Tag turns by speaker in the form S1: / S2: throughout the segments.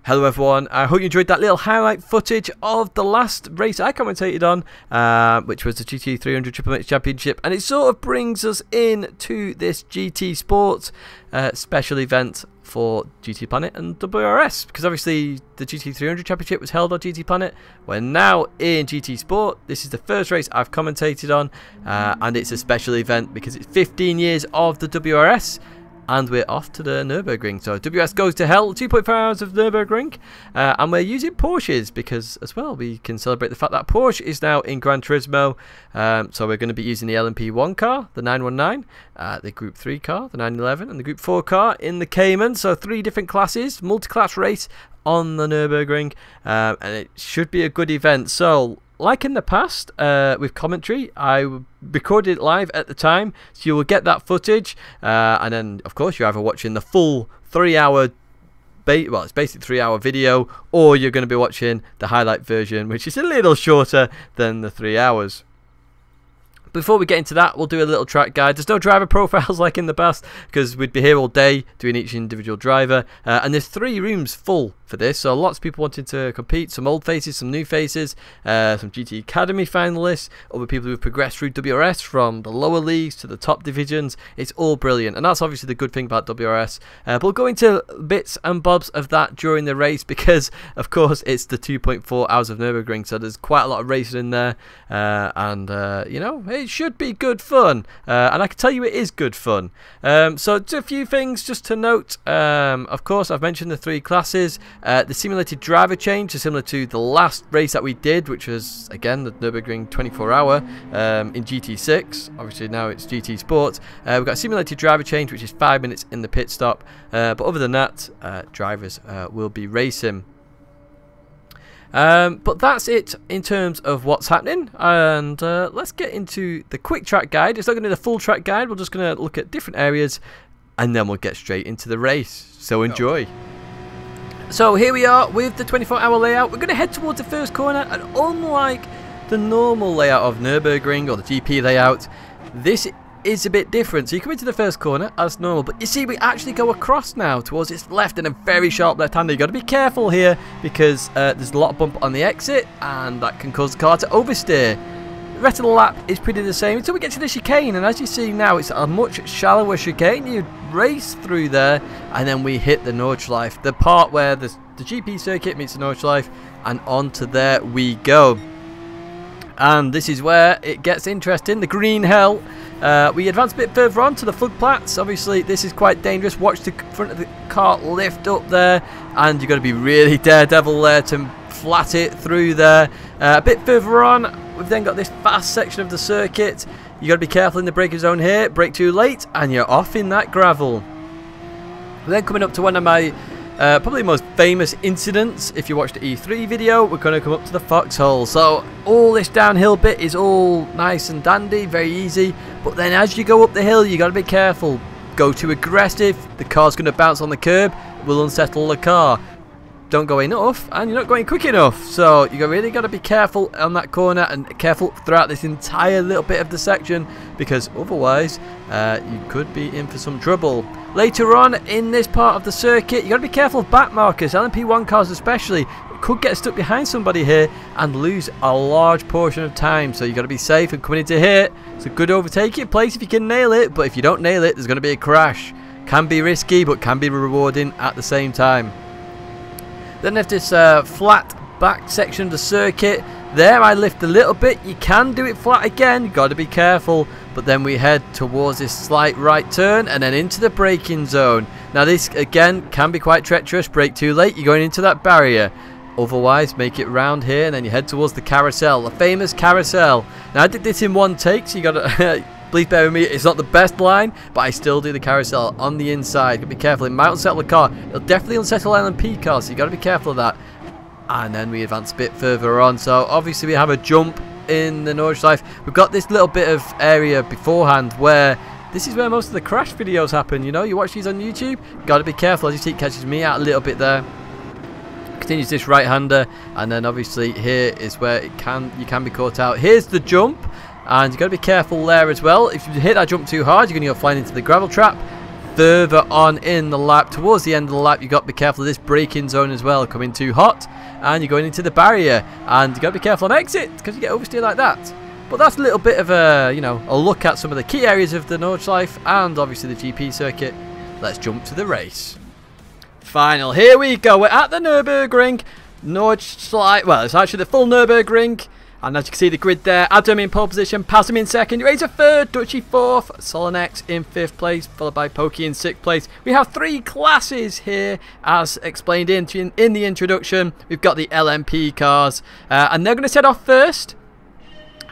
S1: Hello everyone, I hope you enjoyed that little highlight footage of the last race I commentated on, which was the GT 300 Triple Mix Championship, and it sort of brings us in to this GT Sports special event for GTPlanet and WRS, because obviously the GT 300 Championship was held on GTPlanet. We're now in GT Sport. This is the first race I've commentated on, and it's a special event because it's 15 years of the WRS. And we're off to the Nurburgring. So WS goes to hell, 2.5 hours of Nurburgring. And we're using Porsches because, as well, we can celebrate the fact that Porsche is now in Gran Turismo. So we're going to be using the LMP1 car, the 919, the Group 3 car, the 911, and the Group 4 car in the Cayman. So 3 different classes, multi-class race on the Nurburgring. And it should be a good event. So, like in the past with commentary, I recorded it live at the time, so you will get that footage, and then of course you're either watching the full 3-hour well, it's basically 3-hour video, or you're going to be watching the highlight version, which is a little shorter than the 3 hours. Before we get into that, we'll do a little track guide. There's no driver profiles like in the past, because we'd be here all day doing each individual driver. And there's 3 rooms full for this, so lots of people wanting to compete. Some old faces, some new faces, some GT Academy finalists, other people who've progressed through WRS from the lower leagues to the top divisions. It's all brilliant, and that's obviously the good thing about WRS. But we'll go into bits and bobs of that during the race, because of course it's the 2.4 hours of Nurburgring, so there's quite a lot of racing in there, and you know, it should be good fun, and I can tell you it is good fun. So just a few things just to note. Of course, I've mentioned the 3 classes. The simulated driver change is similar to the last race that we did, which was again the Nurburgring 24-hour in GT6. Obviously now it's GT Sports. We've got a simulated driver change, which is 5 minutes in the pit stop, but other than that, drivers will be racing. But that's it in terms of what's happening, and let's get into the quick track guide. It's not going to be the full track guide, we're just going to look at different areas, and then we'll get straight into the race, so enjoy. So here we are with the 24-hour layout. We're going to head towards the first corner, and unlike the normal layout of Nurburgring or the GP layout, this is a bit different. So you come into the first corner as normal, but you see we actually go across now towards its left, and a very sharp left-hander. You've got to be careful here because there's a lot of bump on the exit, and that can cause the car to oversteer. The rest of the lap is pretty the same until we get to the chicane, and as you see now, it's a much shallower chicane. You race through there, and then we hit the Nordschleife, the part where the GP circuit meets the Nordschleife, and onto there we go. And this is where it gets interesting, the green hell. We advance a bit further on to the floodplats. Obviously this is quite dangerous. Watch the front of the car lift up there, and you've got to be really daredevil there to flat it through there. A bit further on, we've then got this fast section of the circuit. You got to be careful in the braking zone here. Brake too late, and you're off in that gravel. We're then coming up to one of my probably most famous incidents. If you watched the E3 video, we're going to come up to the foxhole. So all this downhill bit is all nice and dandy, very easy, but then as you go up the hill, you got to be careful. Go too aggressive, the car's going to bounce on the curb, it will unsettle the car. Don't go enough, and you're not going quick enough, so you really got to be careful on that corner, and careful throughout this entire little bit of the section, because otherwise you could be in for some trouble. Later on in this part of the circuit, you got to be careful of back markers. LMP1 cars especially could get stuck behind somebody here and lose a large portion of time, so you got to be safe. And coming into here, it's a good overtaking place if you can nail it, but if you don't nail it, there's going to be a crash. Can be risky, but can be rewarding at the same time. Then there's this flat back section of the circuit. There I lift a little bit. You can do it flat again, you've got to be careful. But then we head towards this slight right turn, and then into the braking zone. Now this again can be quite treacherous. Brake too late, you're going into that barrier. Otherwise, make it round here, and then you head towards the carousel, the famous carousel. Now I did this in one take, so you got to please bear with me. It's not the best line, but I still do the carousel on the inside. Gotta be careful. It might unsettle the car. It'll definitely unsettle LMP cars, so you got to be careful of that. And then we advance a bit further on. So obviously we have a jump in the Nordschleife. We've got this little bit of area beforehand where this is where most of the crash videos happen. You know, you watch these on YouTube, got to be careful. As you see, it catches me out a little bit there. Continues this right-hander, and then obviously here is where you can be caught out. Here's the jump, and you've got to be careful there as well. If you hit that jump too hard, you're going to go flying into the gravel trap. further on in the lap, towards the end of the lap, you've got to be careful of this braking zone as well, coming too hot, and you're going into the barrier, and you've got to be careful on exit, because you get oversteer like that. But that's a little bit of a, you know, a look at some of the key areas of the Nordschleife, and obviously the GP circuit. Let's jump to the race. Final, here we go, we're at the Nurburgring, Nordschleife, well, it's actually the full Nurburgring. And as you can see the grid there, Adam in pole position, Pasm in second, Razor third, Dutchy fourth, Solonex in fifth place, followed by Pokey in sixth place. We have 3 classes here, as explained in the introduction. We've got the LMP cars, and they're going to set off first,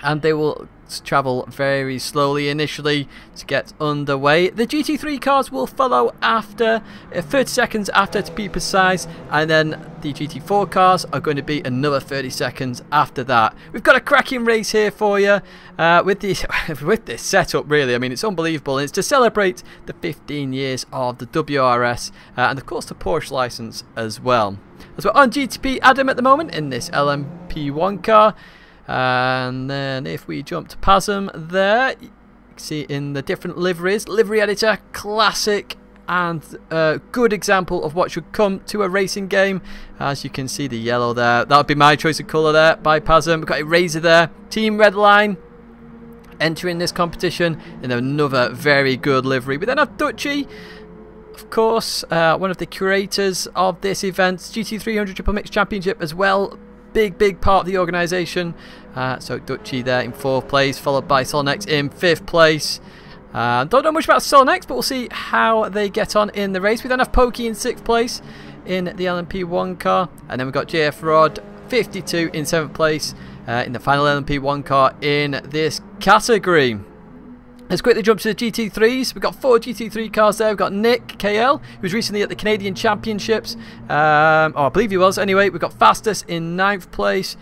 S1: and they will travel very slowly initially to get underway. The GT3 cars will follow after, 30 seconds after to be precise, and then the GT4 cars are going to be another 30 seconds after that. We've got a cracking race here for you with this setup, really. I mean, it's unbelievable. It's to celebrate the 15 years of the WRS and of course the Porsche license as well. As we're on GTP Adam at the moment in this LMP1 car. And then if we jump to Pasm there, you can see in the different liveries, livery editor, classic and good example of what should come to a racing game. As you can see the yellow there, that would be my choice of colour there by Pasm. We've got a Razor there, Team Redline entering this competition in another very good livery. We then have Dutchy, of course, one of the creators of this event, GT300 Triple Mix Championship as well. Big part of the organisation. So Dutchy there in 4th place, followed by Solonex in 5th place. Don't know much about Solonex, but we'll see how they get on in the race. We then have Pokey in 6th place in the LMP1 car, and then we've got JF Rod 52 in 7th place in the final LMP1 car in this category. Let's quickly jump to the GT3s. We've got 4 GT3 cars there. We've got Nick KL, who was recently at the Canadian Championships. I believe he was. Anyway, we've got Fastest in 9th place.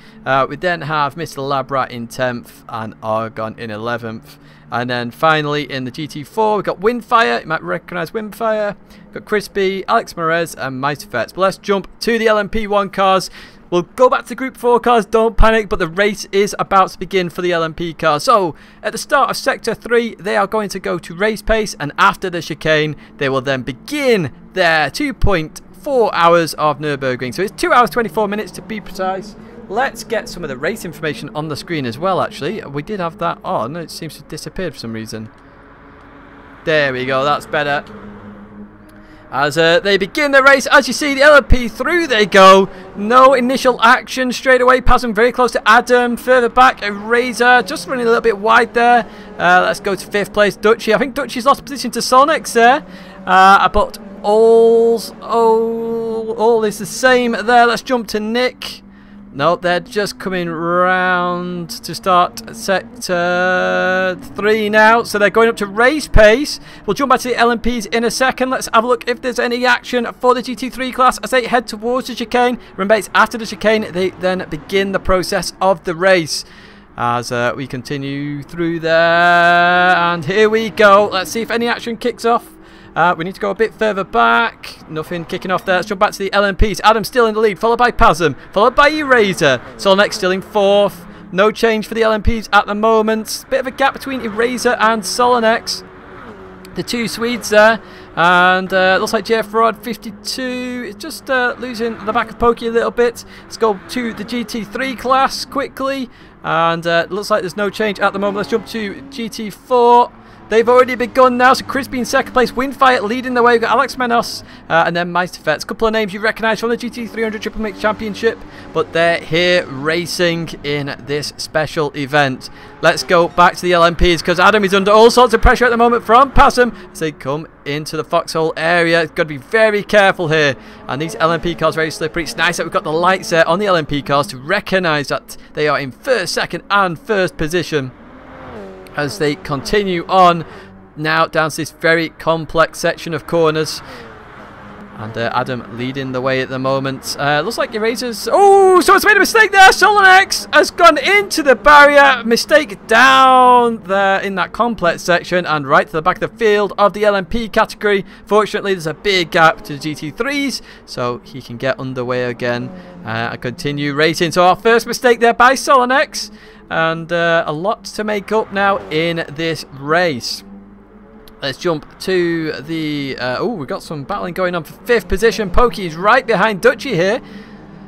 S1: We then have Mr. Labrat in 10th and Argon in 11th. And then finally in the GT4, we've got Windfire. You might recognise Windfire. We've got Crispy, Alex Morez, and Meisterfetz. But let's jump to the LMP1 cars. We'll go back to Group 4 cars, don't panic, but the race is about to begin for the LMP cars. So, at the start of Sector 3, they are going to go to race pace, and after the chicane, they will then begin their 2.4 hours of Nürburgring. So, it's 2 hours 24 minutes to be precise. Let's get some of the race information on the screen as well, actually. We did have that on, it seems to have disappeared for some reason. There we go, that's better. As they begin the race, as you see, the LMP through they go. No initial action straight away. Passing very close to Adam. Further back, a Razor. Just running a little bit wide there. Let's go to 5th place, Dutchy. I think Dutchy's lost position to Solonex there. But all is the same there. Let's jump to Nick. No, they're just coming round to start Sector 3 now. So they're going up to race pace. We'll jump back to the LMPs in a second. Let's have a look if there's any action for the GT3 class as they head towards the chicane. Remember, it's after the chicane they then begin the process of the race. As we continue through there. And here we go. Let's see if any action kicks off. We need to go a bit further back. Nothing kicking off there. Let's jump back to the LMPs. Adam still in the lead, followed by Pasm, followed by Eraser. Solonex still in 4th. No change for the LMPs at the moment. Bit of a gap between Eraser and Solonex. The 2 Swedes there. And looks like JF Rod 52 is just losing the back of Pokey a little bit. Let's go to the GT3 class quickly. And looks like there's no change at the moment. Let's jump to GT4. They've already begun now, so Crispy in 2nd place, Windfire leading the way. We've got Alex Menos and then Meisterfetz. A couple of names you recognise from the GT300 Triple Mix Championship, but they're here racing in this special event. Let's go back to the LMPs because Adam is under all sorts of pressure at the moment from Pasm as they come into the foxhole area. It's got to be very careful here. And these LMP cars are very slippery. It's nice that we've got the lights there on the LMP cars to recognise that they are in 1st, 2nd and 1st position. As they continue on now down to this very complex section of corners. And Adam leading the way at the moment. Looks like Eraser's... Oh, someone's made a mistake there. Solonex has gone into the barrier. Mistake down there in that complex section and right to the back of the field of the LMP category. Fortunately, there's a big gap to the GT3s, so he can get underway again and continue racing. So our first mistake there by Solonex. And a lot to make up now in this race. Let's jump to the... oh, we've got some battling going on for 5th position. Pokey is right behind Dutchy here.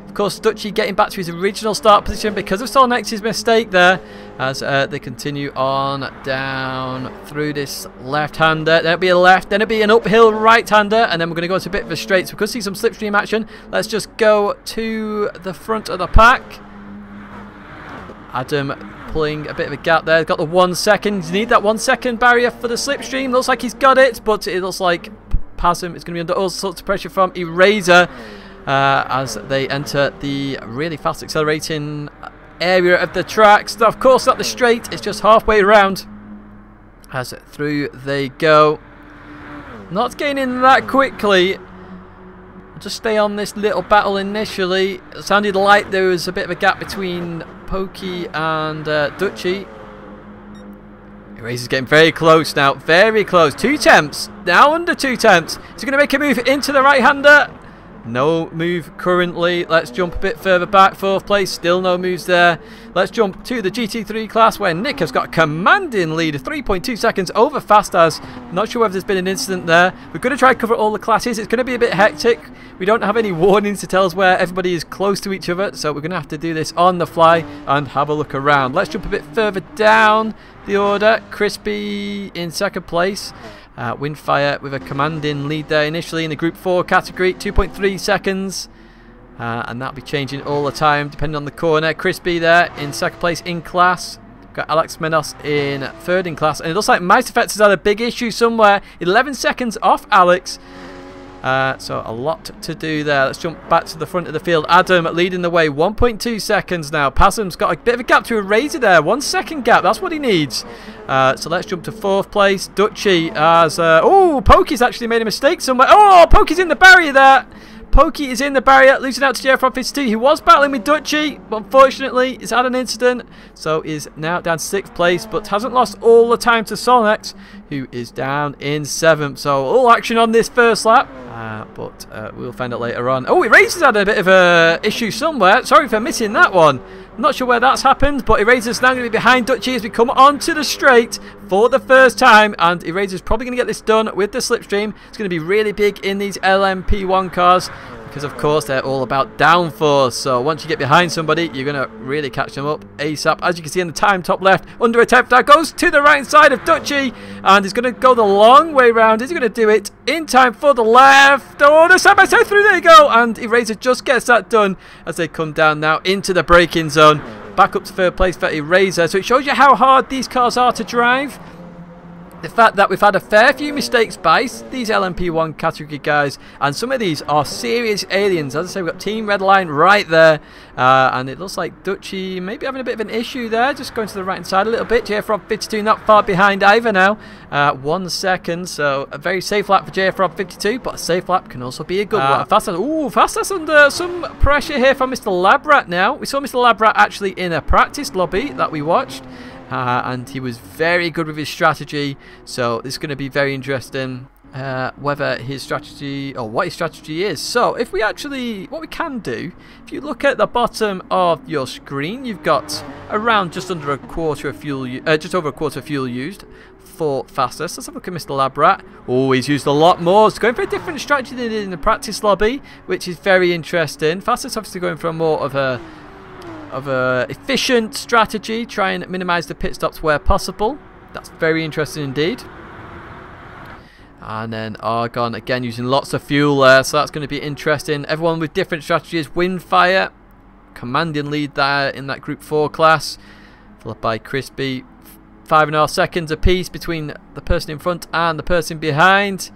S1: Of course, Dutchy getting back to his original start position because of Solnex's mistake there. As they continue on down through this left-hander. There'll be a left, then it'll be an uphill right-hander. And then we're going to go into a bit of a straight. So we could see some slipstream action. Let's just go to the front of the pack. Adam pulling a bit of a gap there. Got the 1 second. You need that 1 second barrier for the slipstream. Looks like he's got it, but it looks like Pasm is going to be under all sorts of pressure from Eraser as they enter the really fast accelerating area of the tracks. Of course, not the straight. It's just halfway around as through they go. Not gaining that quickly. Just stay on this little battle initially. It sounded like there was a bit of a gap between Pokey and Dutchy. Eraser's getting very close now. Very close. 2 temps. Now under 2 temps. Is he going to make a move into the right-hander? No move currently. Let's jump a bit further back. 4th place. Still no moves there. Let's jump to the GT3 class where Nick has got a commanding lead of 3.2 seconds over Fastaz. Not sure whether there's been an incident there. We're going to try to cover all the classes. It's going to be a bit hectic. We don't have any warnings to tell us where everybody is close to each other. So we're going to have to do this on the fly and have a look around. Let's jump a bit further down the order. Crispy in 2nd place. Windfire with a commanding lead there initially in the Group 4 category, 2.3 seconds. And that'll be changing all the time depending on the corner. Crispy there in 2nd place in class. Got Alex Menos in 3rd in class. And it looks like Meisterfetz has had a big issue somewhere. 11 seconds off Alex. So a lot to do there. Let's jump back to the front of the field. Adam leading the way, 1.2 seconds now. Pasm's got a bit of a gap to Eraser there. 1 second gap, that's what he needs. So let's jump to 4th place. Dutchy has... oh, Pokey's actually made a mistake somewhere. Oh, Pokey's in the barrier there. Pokey is in the barrier, losing out to JFROD52. He was battling with Dutchy, but unfortunately he's had an incident, so is now down to 6th place, but hasn't lost all the time to Solnex, who is down in 7th. So all action on this first lap, but we'll find out later on. Oh, Eraser's had a bit of a issue somewhere. Sorry for missing that one. I'm not sure where that's happened, but Eraser's now going to be behind Dutchy as we come onto the straight for the first time, and Eraser's probably going to get this done with the slipstream. It's going to be really big in these LMP1 cars because, of course, they're all about downforce. So once you get behind somebody, you're going to really catch them up ASAP. As you can see in the time top left, under attempt, that goes to the right side of Dutchy, and he's going to go the long way round. Is he going to do it in time for the left? Oh, the side by side through, there you go, and Eraser just gets that done as they come down now into the braking zone. Back up to 3rd place for Eraser. So it shows you how hard these cars are to drive. The fact that we've had a fair few mistakes by these LMP1 category guys, and some of these are serious aliens. As I say, we've got Team Redline right there, and it looks like Dutchy maybe having a bit of an issue there, just going to the right hand side a little bit. JFROD52 not far behind either now, 1 second, so a very safe lap for JFROD52, but a safe lap can also be a good one. Fastest under some pressure here from Mr. Labrat now. We saw Mr. Labrat actually in a practice lobby that we watched. And he was very good with his strategy, so this is going to be very interesting whether his strategy or what his strategy is. So if we actually, what we can do, if you look at the bottom of your screen, you've got around just under a quarter of fuel, just over a quarter of fuel used for fastest. Let's have a look at Mr. Labrat. Oh, he's used a lot more. He's going for a different strategy than he did in the practice lobby, which is very interesting. Fastest obviously going for more of a efficient strategy, try and minimize the pit stops where possible. That's very interesting indeed. And then Argon again using lots of fuel there, so that's going to be interesting. Everyone with different strategies. Windfire commanding lead there in that Group 4 class, followed by Crispy. 5.5 seconds apiece between the person in front and the person behind.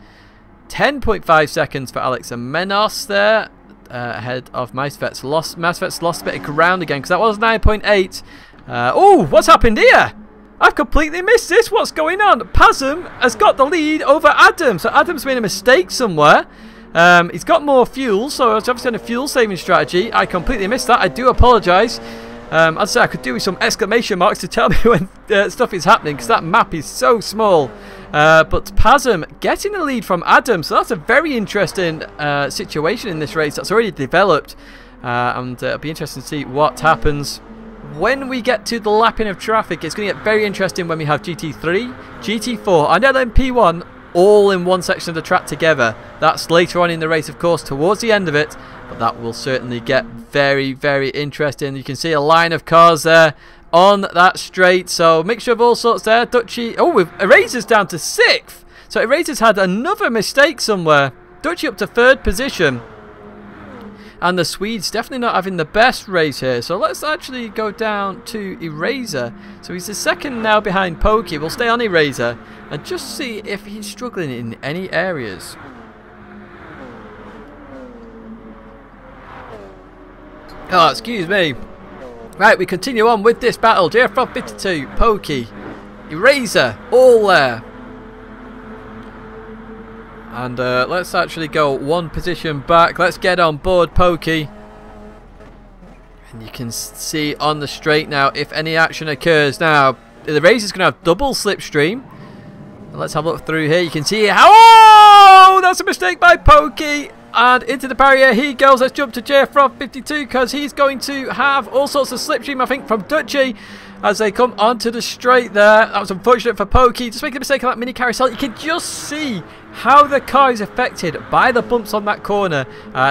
S1: 10.5 seconds for Alex and Menos there. Ahead of Meisterfetz. Meisterfetz lost a bit of ground again because that was 9.8. Oh, what's happened here? I've completely missed this. What's going on? Pasm has got the lead over Adam. So Adam's made a mistake somewhere. He's got more fuel, so it's obviously on a fuel saving strategy. I completely missed that. I do apologise. As I say, I could do with some exclamation marks to tell me when stuff is happening because that map is so small. But Pasm getting the lead from Adam, so that's a very interesting situation in this race that's already developed, and it'll be interesting to see what happens when we get to the lapping of traffic, it's going to get very interesting when we have GT3, GT4 and LMP1 all in one section of the track together. That's later on in the race, of course, towards the end of it, but that will certainly get very, very interesting. You can see a line of cars there on that straight, so mixture of all sorts there. Dutchy, oh, Eraser's down to 6th, so Eraser's had another mistake somewhere. Dutchy up to 3rd position. And the Swede's definitely not having the best race here. So let's actually go down to Eraser. So he's the 2nd now behind Pokey. We'll stay on Eraser and just see if he's struggling in any areas. Oh, excuse me. Right, we continue on with this battle. JF 52, Pokey, Eraser, all there. And let's actually go one position back. Let's get on board Pokey. And you can see on the straight now if any action occurs. Now, the race is going to have double slipstream. And let's have a look through here. You can see how... Oh! That's a mistake by Pokey. And into the barrier he goes. Let's jump to JF 52 because he's going to have all sorts of slipstream, I think, from Dutchy as they come onto the straight there. That was unfortunate for Pokey. Just making a mistake on that mini carousel. You can just see how the car is affected by the bumps on that corner.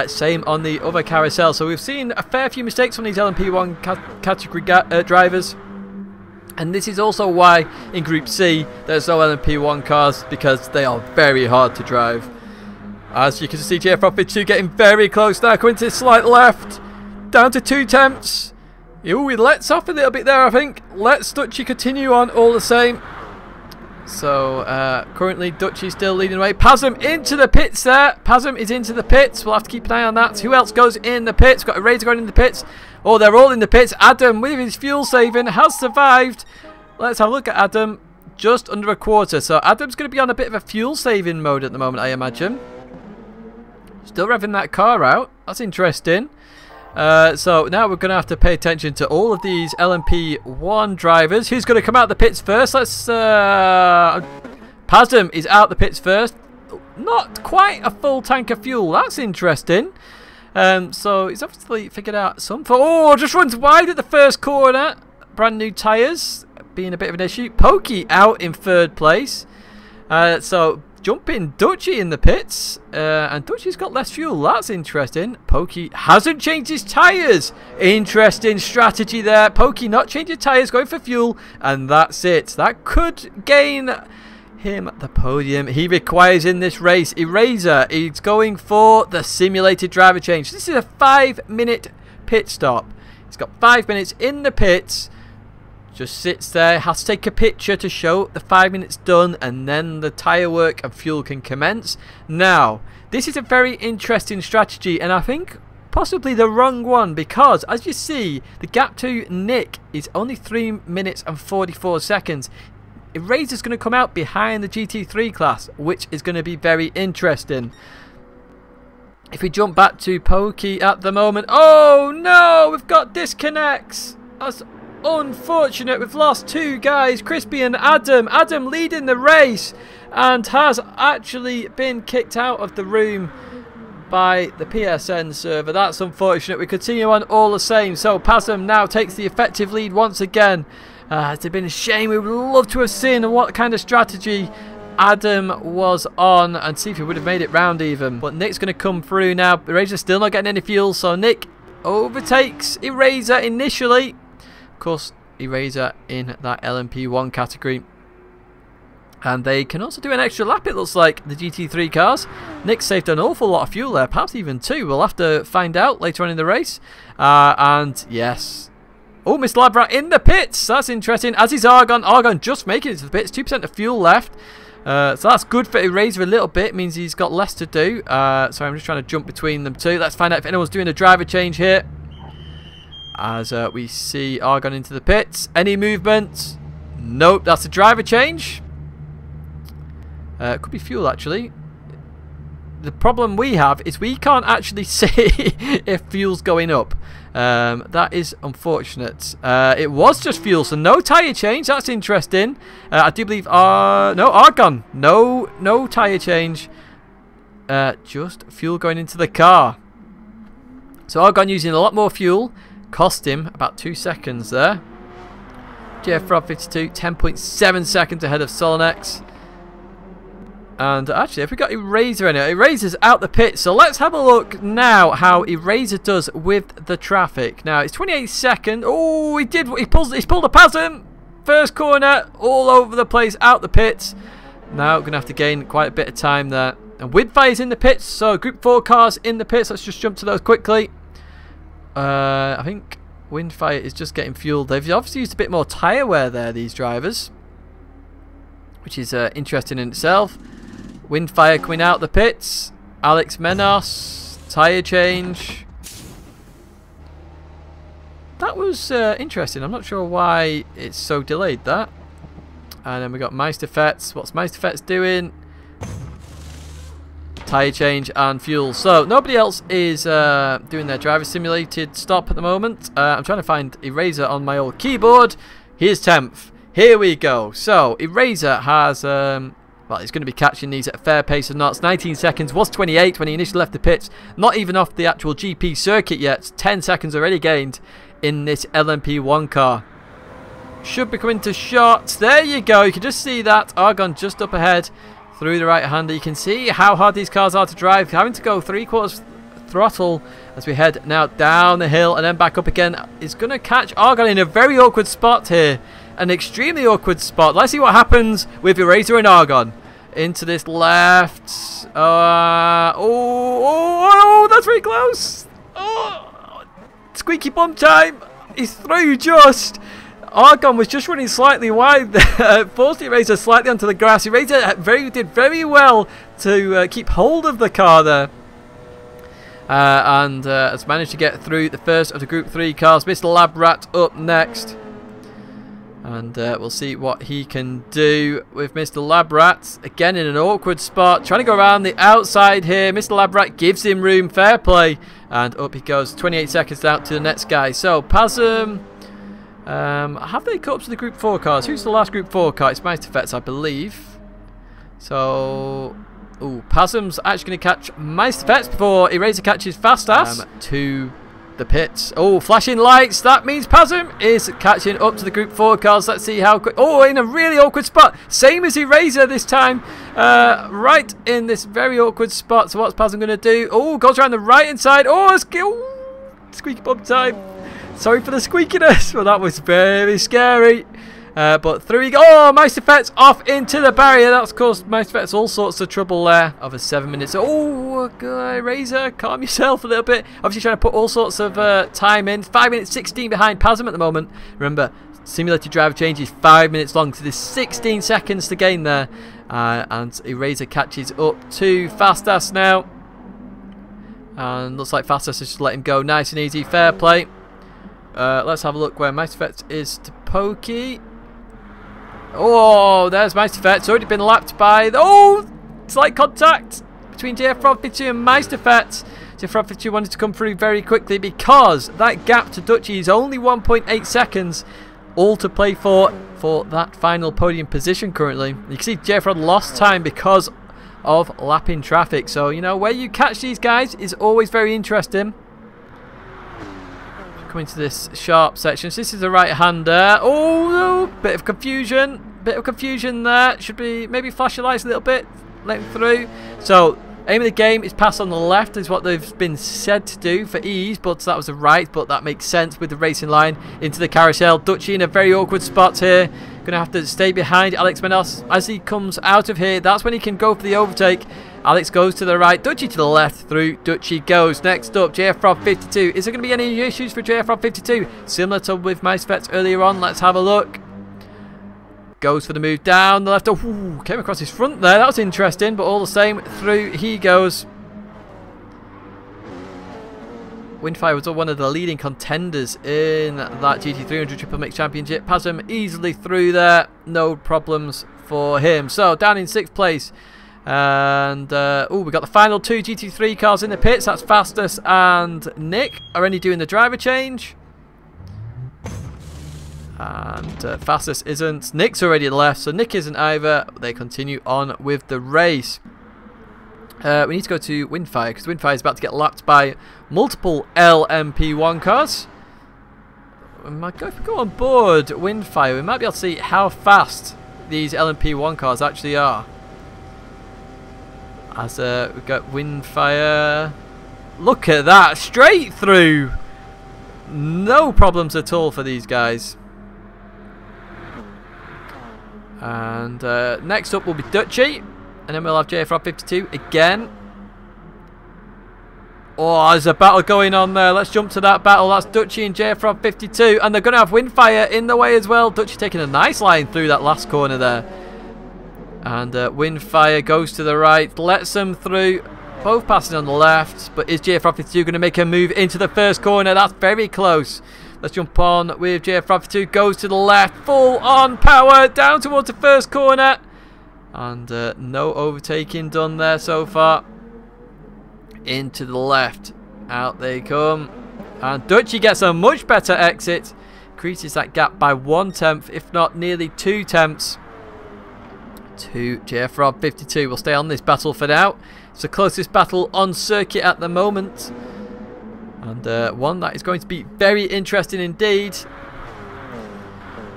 S1: Same on the other carousel. So we've seen a fair few mistakes from these LMP1 category drivers. And this is also why in Group C there's no LMP1 cars, because they are very hard to drive. As you can see, JF 52 getting very close now, coming to the slight left. Down to 2 tenths. Ooh, he lets off a little bit there, I think. Let's Dutchy continue on all the same. So, currently Dutchy still leading the way. Pasm into the pits there. Pasm is into the pits. We'll have to keep an eye on that. Who else goes in the pits? Got a Razor going in the pits. Oh, they're all in the pits. Adam, with his fuel saving, has survived. Let's have a look at Adam. Just under a quarter. So, Adam's going to be on a bit of a fuel saving mode at the moment, I imagine. Still revving that car out. That's interesting. So now we're going to have to pay attention to all of these LMP1 drivers. Who's going to come out the pits first? Let's... Pasm is out the pits first. Not quite a full tank of fuel. That's interesting. So he's obviously figured out some... Oh, just runs wide at the first corner. Brand new tyres being a bit of an issue. Pokey out in 3rd place. So... Jumping Dutchy in the pits, and Dutchy's got less fuel. That's interesting. Pokey hasn't changed his tyres. Interesting strategy there. Pokey not changing tyres, going for fuel, and that's it. That could gain him the podium he requires in this race. Eraser is going for the simulated driver change. This is a 5-minute pit stop. He's got 5 minutes in the pits. Just sits there, has to take a picture to show the 5 minutes done, and then the tyre work and fuel can commence. Now, this is a very interesting strategy, and I think possibly the wrong one, because as you see, the gap to Nick is only 3 minutes and 44 seconds. Eraser's going to come out behind the GT3 class, which is going to be very interesting. If we jump back to Pokey at the moment, oh no, we've got disconnects. That's unfortunate. We've lost 2 guys, Crispy and Adam. Adam leading the race and has actually been kicked out of the room by the PSN server. That's unfortunate. We continue on all the same. So Pasm now takes the effective lead once again. It's been a shame. We would love to have seen what kind of strategy Adam was on and see if he would have made it round even. But Nick's going to come through now. Eraser's still not getting any fuel, so Nick overtakes Eraser initially. Of course, Eraser in that LMP1 category. And they can also do an extra lap, it looks like, the GT3 cars. Nick saved an awful lot of fuel there, perhaps even 2. We'll have to find out later on in the race. And yes. Oh, Miss Labra in the pits. That's interesting. As is Argon. Argon just making it to the pits. 2% of fuel left. So that's good for Eraser a little bit. Means he's got less to do. Sorry, I'm just trying to jump between them two. Let's find out if anyone's doing a driver change here. As we see Argon into the pits. Any movement? Nope, that's a driver change. Could be fuel actually. The problem we have is we can't actually see if fuel's going up. That is unfortunate. It was just fuel, so no tyre change. That's interesting. I do believe no Argon. No tyre change. Just fuel going into the car. So Argon using a lot more fuel. Cost him about 2 seconds there. GF52, 10.7 seconds ahead of Solonex. And actually, if we got Eraser in it, Eraser's out the pit. So let's have a look now how Eraser does with the traffic. Now it's 28 seconds. Oh, he's pulled a Pasm. First corner, all over the place, out the pits. Now we're gonna have to gain quite a bit of time there. And Windfire's in the pits, so Group 4 cars in the pits. Let's just jump to those quickly. I think Windfire is just getting fueled. They've obviously used a bit more tyre wear there, these drivers, which is interesting in itself. Windfire coming out the pits. Alex Menos, tyre change. That was interesting. I'm not sure why it's so delayed, that. And then we got Meisterfetz. What's Meisterfetz doing? Tyre change and fuel. So nobody else is doing their driver simulated stop at the moment. I'm trying to find Eraser on my old keyboard. Here's 10th. Here we go. So Eraser has well, he's going to be catching these at a fair pace of knots. 19 seconds, was 28 when he initially left the pits. Not even off the actual GP circuit yet. 10 seconds already gained in this LMP1 car. Should be coming to shot. There you go. You can just see that. Argon just up ahead through the right-hander. You can see how hard these cars are to drive. Having to go 3/4 throttle as we head now down the hill and then back up again. Is going to catch Argon in a very awkward spot here. An extremely awkward spot. Let's see what happens with Eraser and Argon. Into this left. Oh, that's very close. Oh, squeaky bump time. He's through just. Argon was just running slightly wide there. Forced Eraser slightly onto the grass. Eraser did very well to keep hold of the car there. And has managed to get through the first of the Group 3 cars. Mr. Lab Rat up next. And we'll see what he can do with Mr. Lab Rat. Again in an awkward spot. Trying to go around the outside here. Mr. Lab Rat gives him room. Fair play. And up he goes. 28 seconds out to the next guy. So Pasm. Have they caught up to the Group 4 cars? Who's the last Group 4 car? It's Meisterfetz, I believe. So... Ooh, Pasm's actually going to catch Meisterfetz before Eraser catches Fast Ass to the pits. Oh, flashing lights. That means Pasm is catching up to the Group 4 cars. Let's see how quick. Oh, in a really awkward spot. Same as Eraser this time. Right in this very awkward spot. So what's Pasm going to do? Oh, goes around the right-hand side. Oh, squeaky bump time. Sorry for the squeakiness. Well, that was very scary. But through he goes. Oh, Meisterfetz off into the barrier. That's caused Meisterfetz all sorts of trouble there. Over 7 minutes. Oh, Eraser, calm yourself a little bit. Obviously trying to put all sorts of time in. 5 minutes 16 behind Pasm at the moment. Remember, simulated driver change is 5 minutes long. So there's 16 seconds to gain there. And Eraser catches up to Fast Ass now. And looks like Fast Ass has just let him go nice and easy. Fair play. Let's have a look where Meisterfetz is to Pokey. Oh, there's Meisterfetz. Already been lapped by... Oh, slight contact between GF52 and Meisterfetz. GF52 wanted to come through very quickly because that gap to Dutchy is only 1.8 seconds. All to play for that final podium position currently. You can see GF lost time because of lapping traffic. So, you know, where you catch these guys is always very interesting. Coming to this sharp section. So this is the right-hander. Oh, bit of confusion. Bit of confusion there. Should be maybe flash your lights a little bit. Let him through. So aim of the game is pass on the left is what they've been said to do for ease, but that was the right, but that makes sense with the racing line into the carousel. Dutchy in a very awkward spot here. Gonna have to stay behind Alex Menos as he comes out of here. That's when he can go for the overtake. Alex goes to the right, Dutchy to the left, through Dutchy goes. Next up, JF52. Is there going to be any issues for JF52? Similar to with Meisterfetz earlier on. Let's have a look. Goes for the move down the left. Oh, came across his front there. That was interesting, but all the same, through he goes. Windfire was one of the leading contenders in that GT300 Triple Mix Championship. Pasm easily through there. No problems for him. So, down in 6th place. And, oh, we got the final 2 GT3 cars in the pits. That's Fastest and Nick are only doing the driver change. And Fastest isn't. Nick's already left, so Nick isn't either. They continue on with the race. We need to go to Windfire, because Windfire is about to get lapped by multiple LMP1 cars. if we go on board Windfire, we might be able to see how fast these LMP1 cars actually are. As we've got Windfire. Look at that, straight through. No problems at all for these guys. And next up will be Dutchy, and then we'll have JFR 52 again. Oh, there's a battle going on there. Let's jump to that battle. That's Dutchy and JFR 52, and they're going to have Windfire in the way as well. Dutchy taking a nice line through that last corner there. And Windfire goes to the right, lets them through. Both passing on the left, but is JFR 52 going to make a move into the first corner? That's very close. Let's jump on with JFR 52. Goes to the left, full on power down towards the first corner. And no overtaking done there so far. Into the left, out they come, and Dutchy gets a much better exit, increases that gap by 1/10, if not nearly 2 tenths to JFR 52. We'll stay on this battle for now. It's the closest battle on circuit at the moment, and one that is going to be very interesting indeed,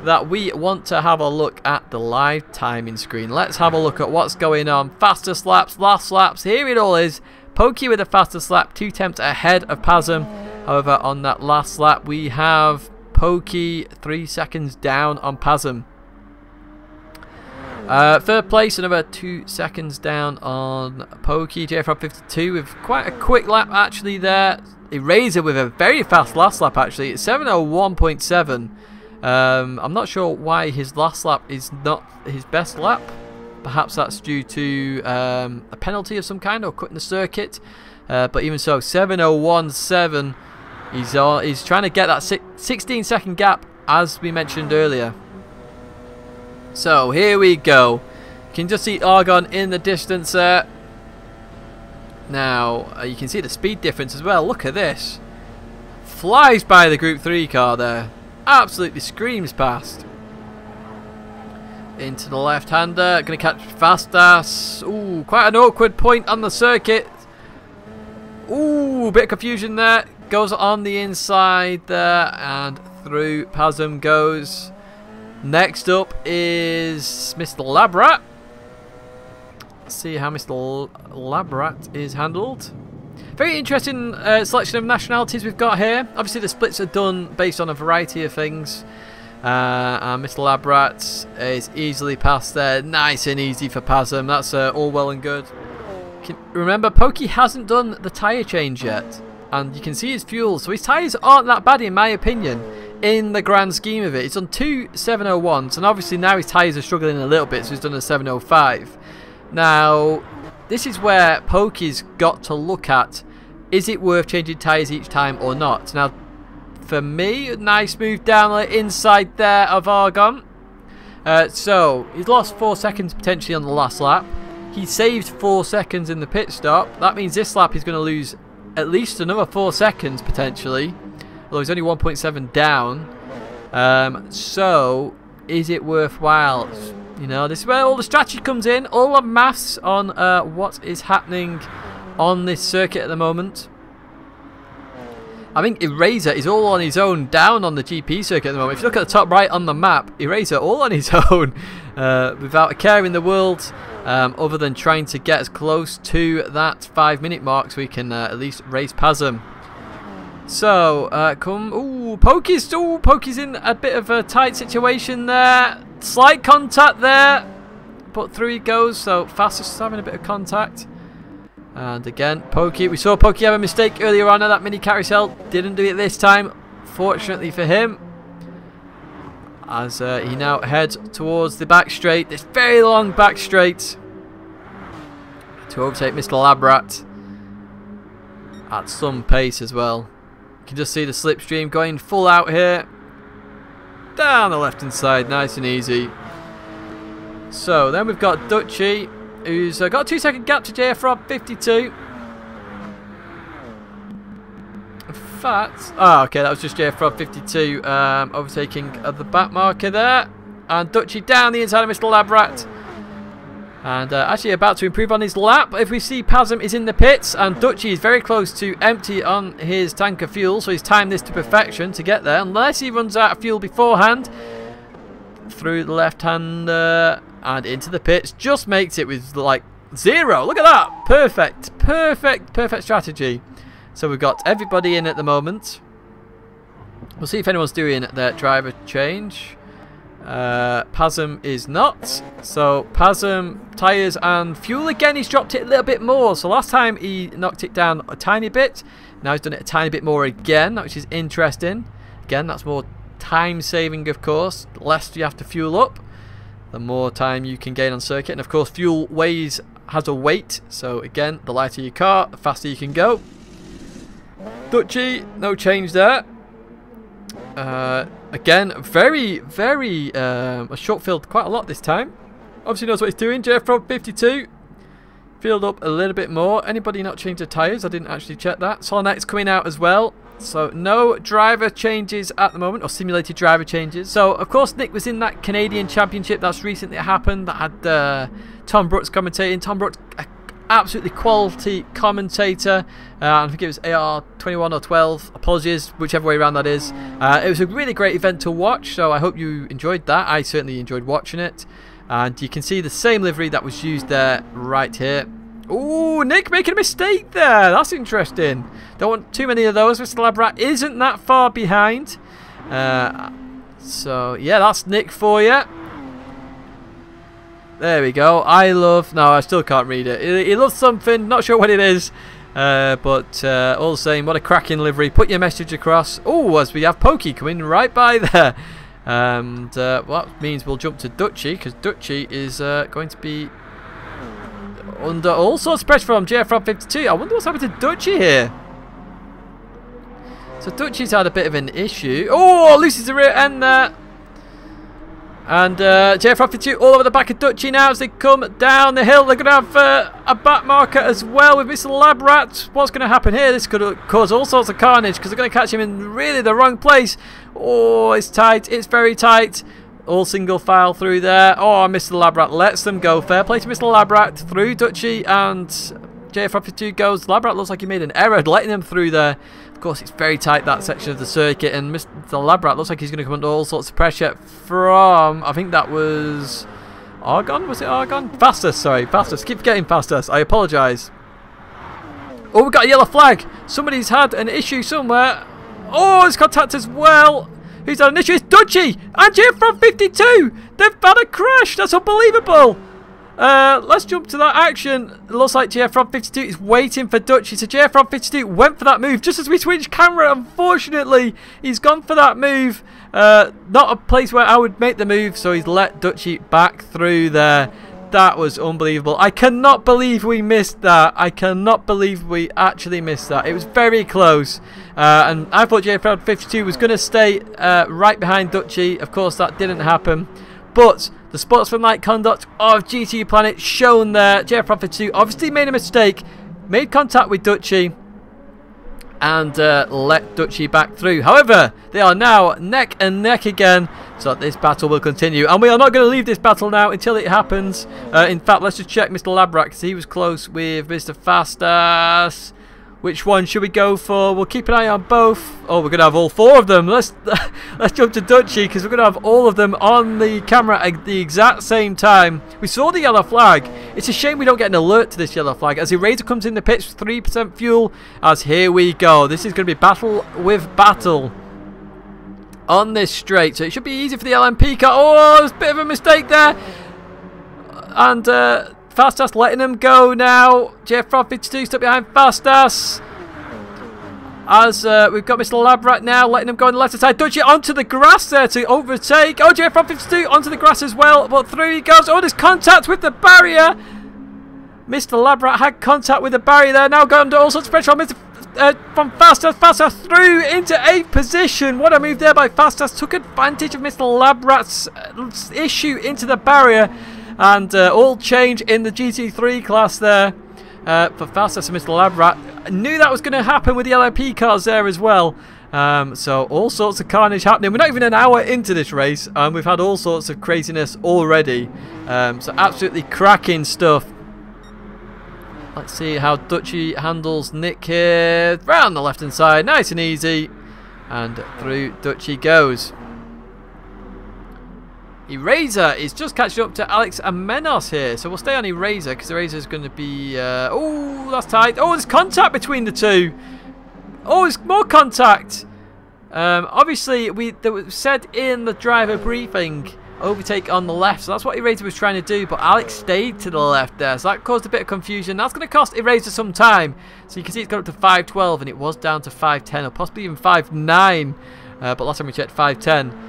S1: that we want to have a look at the live timing screen. Let's have a look at what's going on. Fastest laps, last laps, here it all is. Pokey with the fastest lap, 2 tenths ahead of Pasm. However, on that last lap, we have Pokey 3 seconds down on Pasm. Third place, another 2 seconds down on Pokey. JFR 52 with quite a quick lap actually there. Eraser with a very fast last lap actually. It's 7:01.7. I'm not sure why his last lap is not his best lap. Perhaps that's due to a penalty of some kind or cutting the circuit. But even so, 7:01.7. He's trying to get that 16-second gap, as we mentioned earlier. So here we go. You can just see Argon in the distance there. Now you can see the speed difference as well. Look at this. Flies by the Group 3 car there. Absolutely screams past. Into the left-hander, going to catch Fastas. Ooh, quite an awkward point on the circuit. Ooh, bit of confusion there. Goes on the inside there and through. Pasm goes. Next up is Mr. Labrat. Let's see how Mr. Labrat is handled. Very interesting selection of nationalities we've got here. Obviously the splits are done based on a variety of things. And Mr. Labrat is easily past there. Nice and easy for Pasm. That's all well and good. Remember, Pokey hasn't done the tyre change yet. And you can see his fuel. So his tyres aren't that bad in my opinion, in the grand scheme of it. He's done 2 701s. And obviously now his tyres are struggling a little bit. So he's done a 705. Now, this is where Pokey's got to look at. Is it worth changing tyres each time or not? Now, for me, nice move down the inside there of Argon. So he's lost 4 seconds potentially on the last lap. He saved 4 seconds in the pit stop. That means this lap he's going to lose at least another 4 seconds potentially. Although he's only 1.7 down. So is it worthwhile? You know, this is where all the strategy comes in. All the maths on what is happening on this circuit at the moment. I think Eraser is all on his own down on the GP circuit at the moment. If you look at the top right on the map, Eraser all on his own without a care in the world other than trying to get as close to that 5-minute mark so we can at least race Pasm. So, Pokey's in a bit of a tight situation there. Slight contact there, but through he goes. So, Fastest having a bit of contact. And again, Pokey. We saw Pokey have a mistake earlier on at that mini carousel. Didn't do it this time, fortunately for him. As he now heads towards the back straight. This very long back straight. To overtake Mr. Labrat. At some pace as well. You can just see the slipstream going full out here. Down the left hand side, nice and easy. So then we've got Dutchy, who's got a 2 second gap to JFR 52. In fact, okay, that was just JFR 52 overtaking the back marker there. And Dutchy down the inside of Mr. Labrat. And actually about to improve on his lap. If we see Pasm is in the pits, and Dutchy is very close to empty on his tank of fuel, so he's timed this to perfection to get there, unless he runs out of fuel beforehand. Through the left hand and into the pits, just makes it with like 0. Look at that, perfect strategy. So we've got everybody in at the moment. We'll see if anyone's doing their driver change. Pasm is not. So Pasm, tyres and fuel again, he's dropped it a little bit more. So last time he knocked it down a tiny bit, now he's done it a tiny bit more again, which is interesting. Again, that's more time saving, of course. The less you have to fuel up, the more time you can gain on circuit. And of course fuel has a weight, so again, the lighter your car, the faster you can go. Dutchy, no change there. Again, very a short field quite a lot this time. Obviously knows what he's doing. JFrog 52 filled up a little bit more. Anybody not change the tyres? I didn't actually check that. Solonite's coming out as well. So no driver changes at the moment, or simulated driver changes. So of course Nick was in that Canadian Championship that's recently happened, that had Tom Brooks commentating. Tom Brooks, absolutely quality commentator. I think it was AR21 or 12, apologies, whichever way around that is. It was a really great event to watch, so I hope you enjoyed that. I certainly enjoyed watching it. And you can see the same livery that was used there right here. Ooh, Nick making a mistake there. That's interesting. Don't want too many of those. Mr. Labrat isn't that far behind. So, yeah, that's Nick for you. There we go. No, I still can't read it. He loves something. Not sure what it is. But all the same, what a cracking livery. Put your message across. Oh, as we have Pokey coming right by there. And what means we'll jump to Dutchy, because Dutchy is going to be under all sorts of pressure from JFrog 52. I wonder what's happened to Dutchy here. So Dutchy's had a bit of an issue. Oh, loses the rear end there. And JFrog 52 all over the back of Dutchy now as they come down the hill. They're going to have a back marker as well with Mr. Labrat. What's going to happen here? This could cause all sorts of carnage because they're going to catch him in really the wrong place. Oh, it's tight. It's very tight. All single file through there. Oh, Mr. Labrat lets them go. Fair play to Mr. Labrat through Dutchy, and JFrog 52 goes. Labrat looks like he made an error letting them through there. Of course, it's very tight, that section of the circuit, and Mr. Labrat looks like he's going to come under all sorts of pressure from, I think that was Argon. Was it Argon? Fastest, sorry, Fastest. Keep forgetting Fastest. I apologise. Oh, we've got a yellow flag. Somebody's had an issue somewhere. Oh, it's contact as well. Who's had an issue? It's Dutchy and JFrog 52. They've had a crash. That's unbelievable. Let's jump to that action. It looks like JFrog 52 is waiting for Dutchy. So JFrog 52 went for that move just as we switched camera. Unfortunately, he's gone for that move. Not a place where I would make the move, so he's let Dutchy back through there. That was unbelievable. I cannot believe we missed that. I cannot believe we actually missed that. It was very close. And I thought JFrog 52 was going to stay right behind Dutchy. Of course, that didn't happen. But the sportsmanlike conduct of GTPlanet shown there. JFrog 52 obviously made a mistake, made contact with Dutchy, and let Dutchy back through. However, they are now neck and neck again, so this battle will continue. And we are not going to leave this battle now until it happens. In fact, let's just check Mr. Labrat, because he was close with Mr. Fastas. Which one should we go for? We'll keep an eye on both. Oh, we're going to have all four of them. Let's jump to Dutchy, because we're going to have all of them on the camera at the exact same time. We saw the yellow flag. It's a shame we don't get an alert to this yellow flag. As the Razor comes in the pits with 3% fuel, as here we go. This is going to be battle with battle on this straight. So it should be easy for the LMP car. Oh, there's a bit of a mistake there. And Fastas letting them go now. JFrog 52 stuck behind Fastas. As we've got Mr. Labrat now letting them go on the left side. Dutchy onto the grass there to overtake. Oh, JFrog 52 onto the grass as well. But through he goes. Oh, there's contact with the barrier. Mr. Labrat had contact with the barrier there. Now got under all sorts of pressure on Mr. From Fastas. Fastas through into 8th position. What a move there by Fastas. Took advantage of Mr. Labrat's issue into the barrier. And all change in the GT3 class there for Fastas and Mr. Labrat. I knew that was going to happen with the LMP cars there as well. So all sorts of carnage happening. We're not even an hour into this race, and we've had all sorts of craziness already. So absolutely cracking stuff. Let's see how Dutchy handles Nick here. Round the left hand side, nice and easy. And through Dutchy goes. Eraser is just catching up to Alex and Menos here. So we'll stay on Eraser because Eraser is going to be... oh, that's tight. Oh, there's contact between the two. Oh, there's more contact. Obviously, there was said in the driver briefing, overtake on the left. So that's what Eraser was trying to do. But Alex stayed to the left there. So that caused a bit of confusion. That's going to cost Eraser some time. So you can see it's got up to 5.12 and it was down to 5.10 or possibly even 5.9. But last time we checked, 5.10.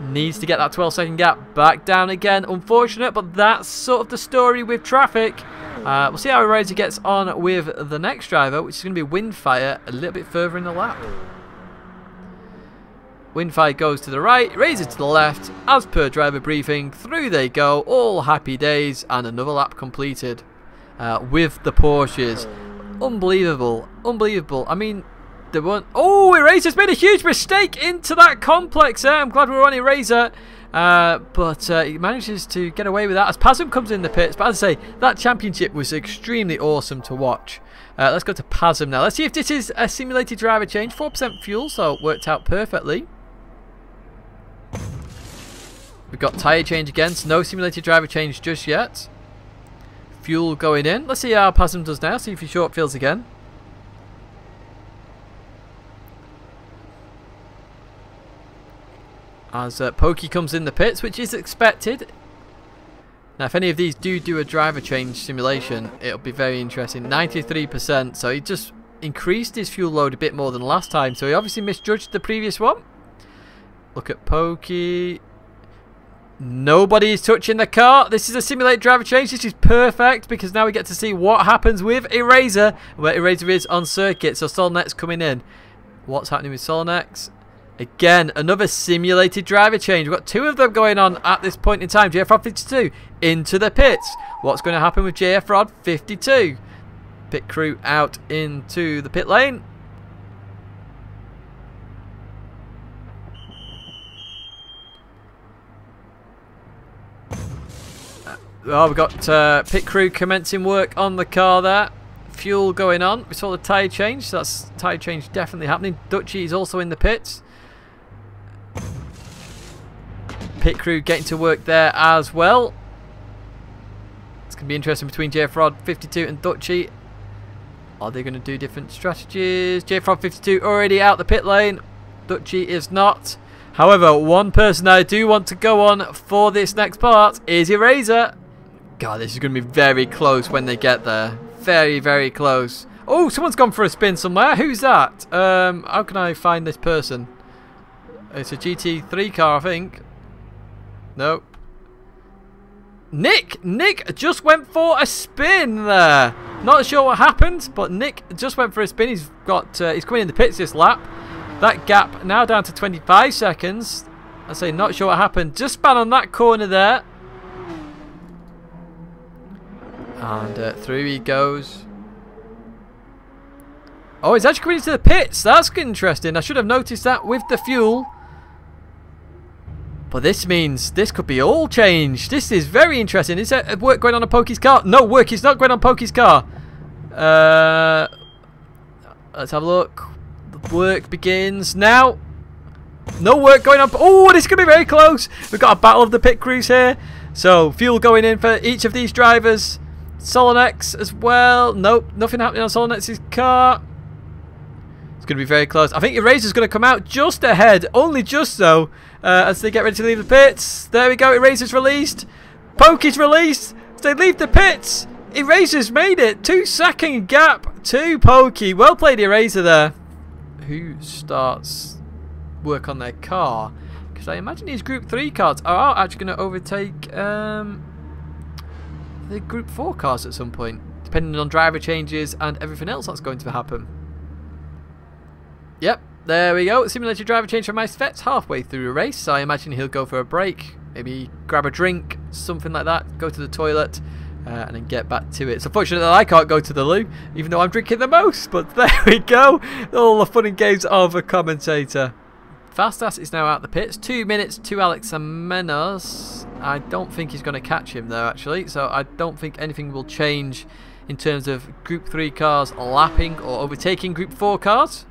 S1: Needs to get that 12-second gap back down again. Unfortunate, but that's sort of the story with traffic. We'll see how Eraser gets on with the next driver, which is going to be Windfire, a little bit further in the lap. Windfire goes to the right, Eraser to the left, as per driver briefing. Through they go, all happy days, and another lap completed with the Porsches. Unbelievable, unbelievable. I mean, they weren't... Oh, Eraser's made a huge mistake into that complex there. I'm glad we're on Eraser. But he manages to get away with that as Pasm comes in the pits. But as I say, that championship was extremely awesome to watch. Let's go to Pasm now. Let's see if this is a simulated driver change. 4% fuel, so it worked out perfectly. We've got tyre change again, so no simulated driver change just yet. Fuel going in. Let's see how Pasm does now. See if he short fields again. As Pokey comes in the pits, which is expected. Now, if any of these do a driver change simulation, it'll be very interesting. 93%, so he just increased his fuel load a bit more than last time. So he obviously misjudged the previous one. Look at Pokey. Nobody is touching the car. This is a simulated driver change. This is perfect because now we get to see what happens with Eraser, where Eraser is on circuit. So Solonek's coming in. What's happening with Solonek's? Again, another simulated driver change. We've got two of them going on at this point in time. JF Rod 52 into the pits. What's going to happen with JF Rod 52? Pit crew out into the pit lane. Oh, we've got pit crew commencing work on the car there. Fuel going on. We saw the tyre change, so that's tyre change definitely happening. Dutchy is also in the pits. Pit crew getting to work there as well. It's going to be interesting between JF Rod 52 and Dutchy. Are they going to do different strategies? JF Rod 52 already out the pit lane. Dutchy is not. However, one person I do want to go on for this next part is Eraser. God, this is going to be very close when they get there. Very, very close. Oh, someone's gone for a spin somewhere. Who's that? How can I find this person? It's a GT3 car, I think. No. Nick just went for a spin there. Not sure what happened, but Nick just went for a spin. He's coming in the pits this lap. That gap now down to 25 seconds. I say not sure what happened. Just span on that corner there. And through he goes. Oh, he's actually coming into the pits. That's interesting. I should have noticed that with the fuel. But this means this could be all changed. This is very interesting. Is there work going on Pokey's car? No, work is not going on Pokey's car. Let's have a look. The work begins now. No work going on. Oh, this could be very close. We've got a battle of the pit crews here. So, fuel going in for each of these drivers. Solonek's as well. Nope, nothing happening on Solonek's car. It's going to be very close. I think Eraser's going to come out just ahead. Only just so. As they get ready to leave the pits. There we go. Eraser's released. Pokey's released. They leave the pits. Eraser's made it. 2-second gap to Pokey. Well played, Eraser there. Who starts work on their car? Because I imagine these Group 3 cars are actually going to overtake the Group 4 cars at some point. Depending on driver changes and everything else that's going to happen. Yep. There we go. Simulated driver change for Maestvet's halfway through a race. So I imagine he'll go for a break. Maybe grab a drink, something like that. Go to the toilet. and then get back to it. So unfortunately I can't go to the loo, even though I'm drinking the most, but there we go. All the fun and games of a commentator. Fastas is now out the pits. 2 minutes to Alex Amenos. I don't think he's going to catch him though, actually, so I don't think anything will change in terms of Group 3 cars lapping or overtaking Group 4 cars.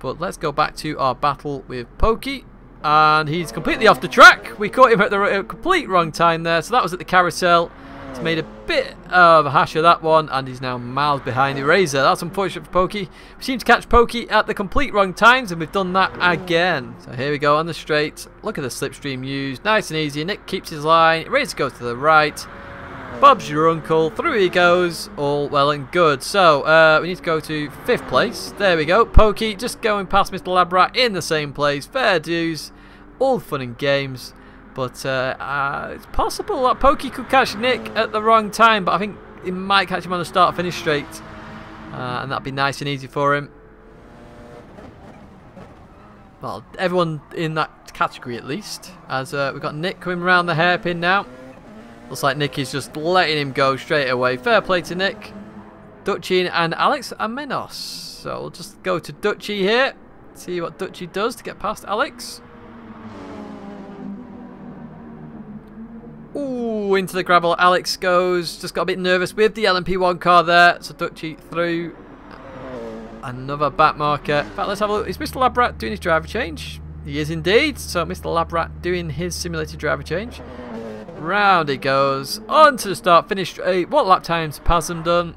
S1: But let's go back to our battle with Pokey. And he's completely off the track. We caught him at the complete wrong time there. So that was at the carousel. He's made a bit of a hash of that one. And he's now miles behind Eraser. That's unfortunate for Pokey. We seem to catch Pokey at the complete wrong times. And we've done that again. So here we go on the straight. Look at the slipstream used. Nice and easy. Nick keeps his line. Eraser goes to the right. Bob's your uncle. Through he goes. All well and good. So we need to go to 5th place. There we go. Pokey just going past Mr. Labrat in the same place. Fair dues. All fun and games. But it's possible that Pokey could catch Nick at the wrong time. But I think he might catch him on the start-finish straight. And that'd be nice and easy for him. Well, everyone in that category at least. As we've got Nick coming around the hairpin now. Looks like Nick is just letting him go straight away. Fair play to Nick. Dutchy and Alex Amenos. So we'll just go to Dutchy here. See what Dutchy does to get past Alex. Ooh, into the gravel Alex goes. Just got a bit nervous with the LMP1 car there. So Dutchy through. Another back marker. In fact, let's have a look. Is Mr. Labrat doing his driver change? He is indeed. So Mr. Labrat doing his simulated driver change. Round he goes, on to the start, finish straight. What lap time's Pasm done?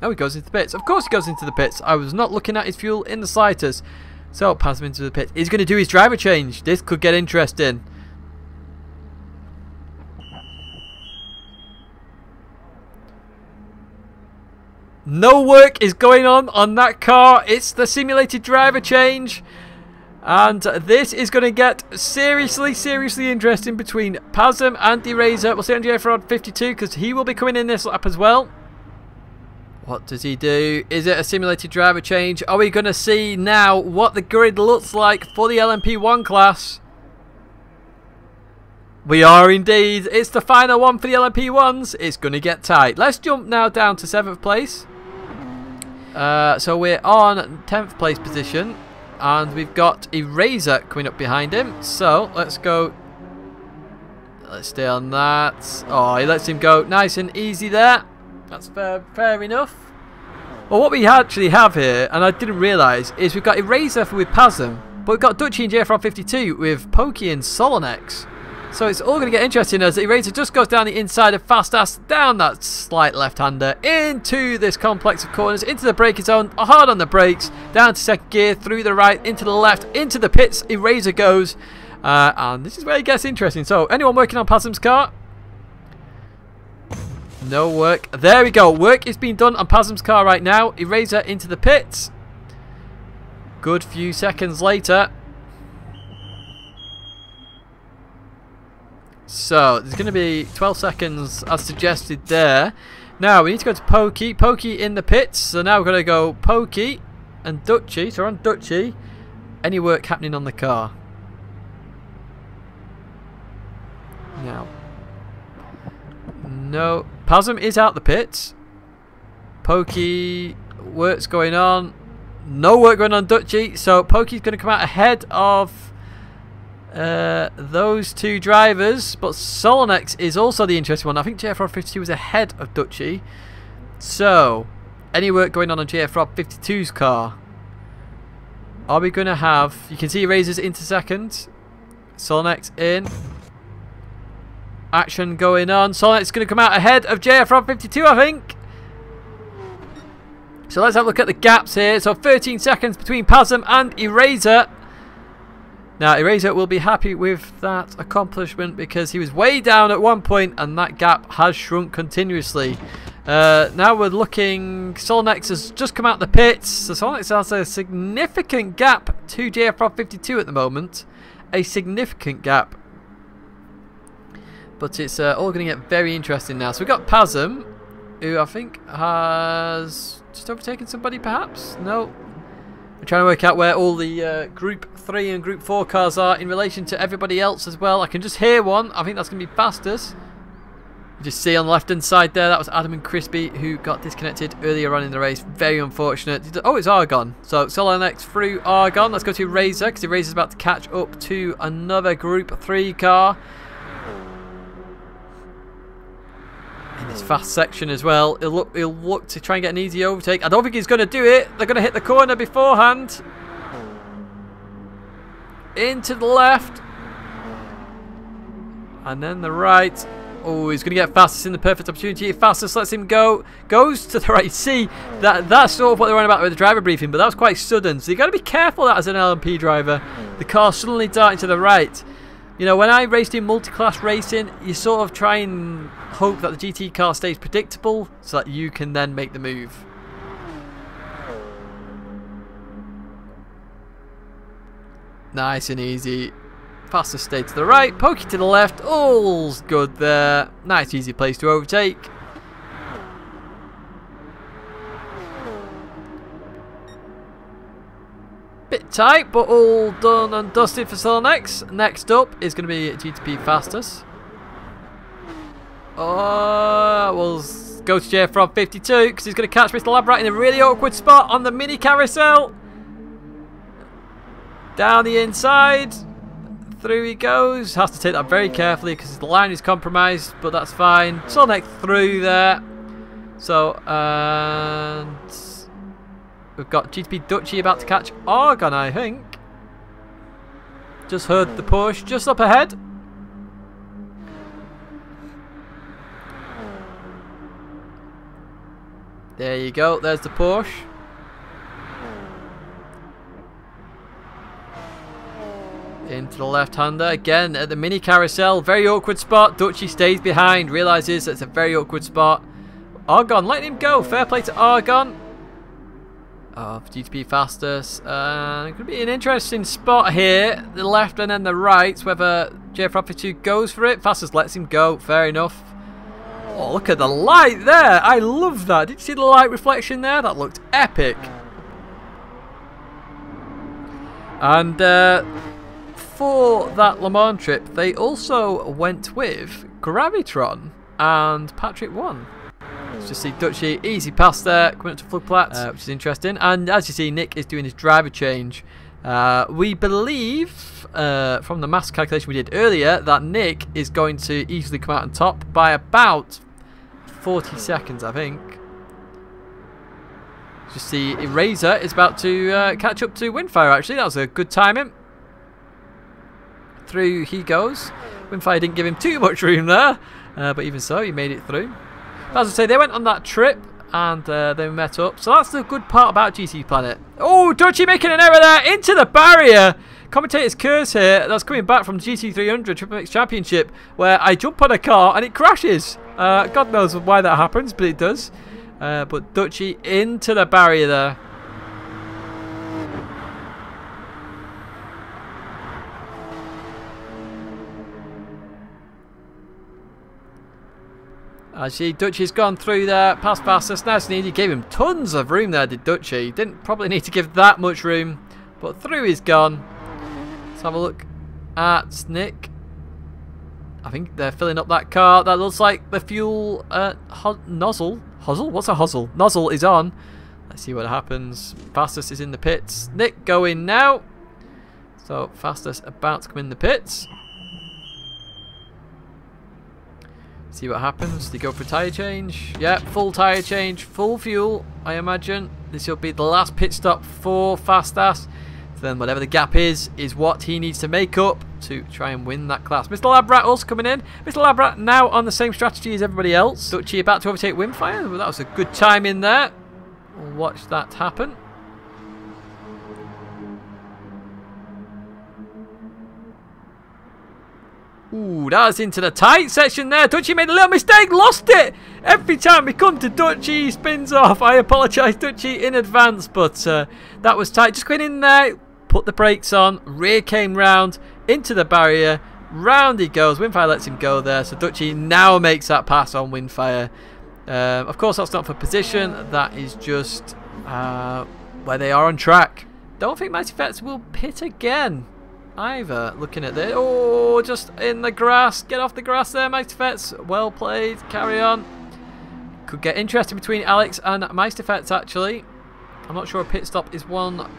S1: Oh, he goes into the pits. Of course he goes into the pits. I was not looking at his fuel in the slightest. So, Pasm into the pits. He's going to do his driver change. This could get interesting. No work is going on that car. It's the simulated driver change. And this is going to get seriously interesting between Pasm and Eraser. We'll see on GFRod 52 because he will be coming in this lap as well. What does he do? Is it a simulated driver change? Are we going to see now what the grid looks like for the LMP1 class? We are indeed. It's the final one for the LMP1s. It's going to get tight. Let's jump now down to 7th place. So we're on 10th place position. And we've got Eraser coming up behind him. So, let's go. Let's stay on that. Oh, he lets him go nice and easy there. That's fair enough. Well, what we actually have here, and I didn't realise, is we've got Eraser with Pasm. But we've got Dutchy and JFR 52 with Pokey and Solonex. So it's all going to get interesting as Eraser just goes down the inside of Fastas, down that slight left-hander, into this complex of corners, into the braking zone, hard on the brakes, down to 2nd gear, through the right, into the left, into the pits, Eraser goes. And this is where it gets interesting. So, anyone working on Pasm's car? No work. There we go. Work is being done on Pasm's car right now. Eraser into the pits. Good few seconds later. So, there's going to be 12 seconds as suggested there. Now, we need to go to Pokey. Pokey in the pits. So now we're going to go Pokey and Dutchy. So we're on Dutchy. Any work happening on the car? No. No. Pasm is out the pits. Pokey, work's going on. No work going on Dutchy. So Pokey's going to come out ahead of those two drivers, but Solonex is also the interesting one. I think JFRod 52 was ahead of Dutchy. So, any work going on JFRod 52's car? Are we going to have... You can see Razors into 2nd. Solonex in. Action going on. Solonex is going to come out ahead of JFRod 52, I think. So let's have a look at the gaps here. So 13 seconds between Pasm and Eraser. Now, Eraser will be happy with that accomplishment because he was way down at one point and that gap has shrunk continuously. Now we're looking... Solonex has just come out the pits. So Solonex has a significant gap to JFRod 52 at the moment. A significant gap. But it's all going to get very interesting now. So we've got Pasm, who I think has just overtaken somebody perhaps? No. We're trying to work out where all the Group 3 and Group 4 cars are in relation to everybody else as well. I can just hear one. I think that's going to be fastest. You just see on the left hand side there, that was Adam and Crispy who got disconnected earlier on in the race. Very unfortunate. Oh, it's Argon. So Solo next through Argon. Let's go to Razor, because Razor's about to catch up to another Group 3 car. In this fast section as well. He'll look to try and get an easy overtake. I don't think he's going to do it. They're going to hit the corner beforehand. Into the left. And then the right. Oh, he's going to get fastest in the perfect opportunity. Fastest lets him go. Goes to the right. See, that's sort of what they're on about with the driver briefing, but that was quite sudden. So you've got to be careful that as an LMP driver. The car suddenly darting to the right. You know, when I raced in multi-class racing, you sort of try and hope that the GT car stays predictable so that you can then make the move. Nice and easy. Fastest stay to the right, pokey to the left. All's good there. Nice easy place to overtake. Bit tight, but all done and dusted for Solonex. Next up is going to be GTP Fastest. Oh, we'll go to JFrog 52 because he's going to catch Mr. Labrat in a really awkward spot on the mini carousel. Down the inside. Through he goes. Has to take that very carefully because the line is compromised, but that's fine. Solonex through there. So, and we've got GTP Dutchy about to catch Argon, I think. Just heard the push just up ahead. There you go, there's the push. Into the left-hander again at the mini carousel. Very awkward spot. Dutchy stays behind, realises it's a very awkward spot. Argon, letting him go. Fair play to Argon. Oh, GTP Fastest. It could be an interesting spot here. The left and then the right. Whether JF52 goes for it. Fastest lets him go. Fair enough. Oh, look at the light there. I love that. Did you see the light reflection there? That looked epic. And for that Le Mans trip, they also went with Gravitron and Patrick 1. Let's just see Dutchy, easy pass there, coming up to Floodplat, which is interesting. And as you see, Nick is doing his driver change. We believe, from the mass calculation we did earlier, that Nick is going to easily come out on top by about 40 seconds, I think. Just see, Razor is about to catch up to Windfire, actually. That was a good timing. Through he goes. Windfire didn't give him too much room there, but even so, he made it through. As I say, they went on that trip and they met up. So that's the good part about GTPlanet. Oh, Dutchy making an error there into the barrier. Commentator's curse here. That's coming back from GT300 Triple Mix Championship, where I jump on a car and it crashes. God knows why that happens, but it does. But Dutchy into the barrier there. As you see, Dutchy's gone through there, past Fastest, nice and easy. Gave him tons of room there, did Dutchy. Didn't probably need to give that much room, but through he's gone. Let's have a look at Nick. I think they're filling up that car. That looks like the fuel nozzle. Hosel? What's a hosel? Nozzle is on. Let's see what happens. Fastest is in the pits. Nick going now. So Fastest about to come in the pits. See what happens. They go for tyre change. Yeah, full tyre change, full fuel, I imagine. This will be the last pit stop for Fastest. So then whatever the gap is what he needs to make up to try and win that class. Mr. Labrat also coming in. Mr. Labrat now on the same strategy as everybody else. Dutchy about to overtake Windfire. Well, that was a good time in there. We'll watch that happen. Ooh, that's into the tight section there. Dutchy made a little mistake, lost it. Every time we come to Dutchy, he spins off. I apologise, Dutchy, in advance, but that was tight. Just going in there, put the brakes on, rear came round, into the barrier, round he goes. Windfire lets him go there, so Dutchy now makes that pass on Windfire. Of course, that's not for position. That is just where they are on track. Don't think Mighty Fets will pit again. either. Looking at this. Oh, just in the grass. Get off the grass there, Meisterfetz. Well played. Carry on. Could get interesting between Alex and Meisterfetz, actually. I'm not sure a pit stop is 1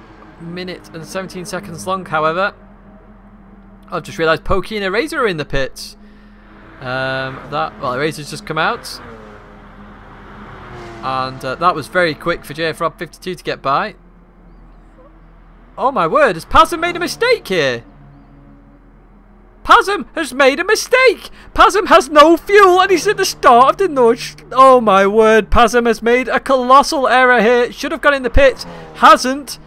S1: minute and 17 seconds long, however. I've just realised Pokey and Eraser are in the pits. Well, Eraser's just come out. And that was very quick for JFRob52 to get by. Oh my word, has Pasm made a mistake here? Pasm has made a mistake! Pasm has no fuel and he's at the start of the nudge. Oh my word, Pasm has made a colossal error here. Should have gone in the pits, hasn't.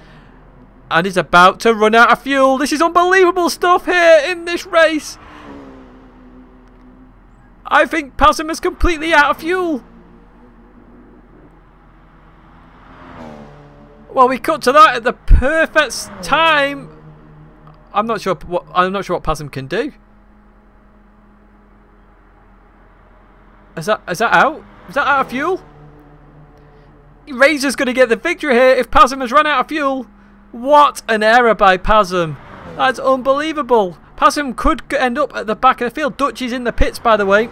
S1: And is about to run out of fuel. This is unbelievable stuff here in this race. I think Pasm is completely out of fuel. Well, we cut to that at the perfect time. I'm not sure what Pasm can do. Is that out? Is that out of fuel? Razor's going to get the victory here if Pasm has run out of fuel. What an error by Pasm. That's unbelievable. Pasm could end up at the back of the field. Dutchy's in the pits, by the way.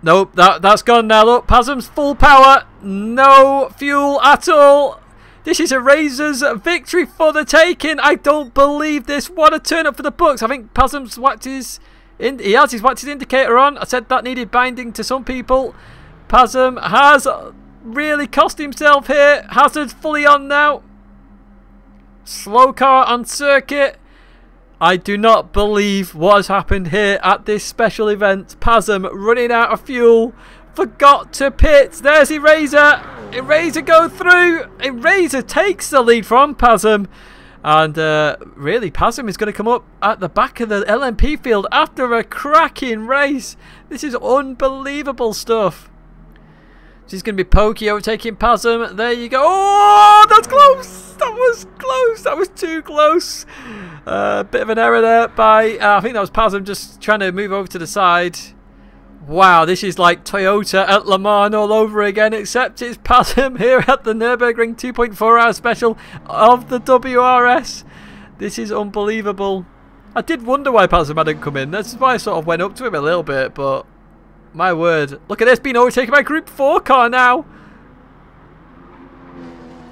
S1: Nope, that's gone now. Look, Pasm's full power. No fuel at all. This is Eraser's victory for the taking. I don't believe this. What a turn up for the Bucks. I think Pasm's whacked his... He has whacked his indicator on. I said that needed binding to some people. Pasm has really cost himself here. Hazard's fully on now. Slow car on circuit. I do not believe what has happened here at this special event. Pasm running out of fuel. Forgot to pit. There's Eraser. Eraser go through. Eraser takes the lead from Pasm. And really, Pasm is going to come up at the back of the LMP field after a cracking race. This is unbelievable stuff. This is going to be Pokey overtaking Pasm. There you go. Oh, that's close. That was close. That was too close. Bit of an error there by, I think that was Pasm just trying to move over to the side. Wow, this is like Toyota at Le Mans all over again, except it's Pasm here at the Nurburgring 2.4-hour special of the WRS. This is unbelievable. I did wonder why Pasm hadn't come in. That's why I sort of went up to him a little bit, but my word. Look at this, being overtaken by Group 4 car now.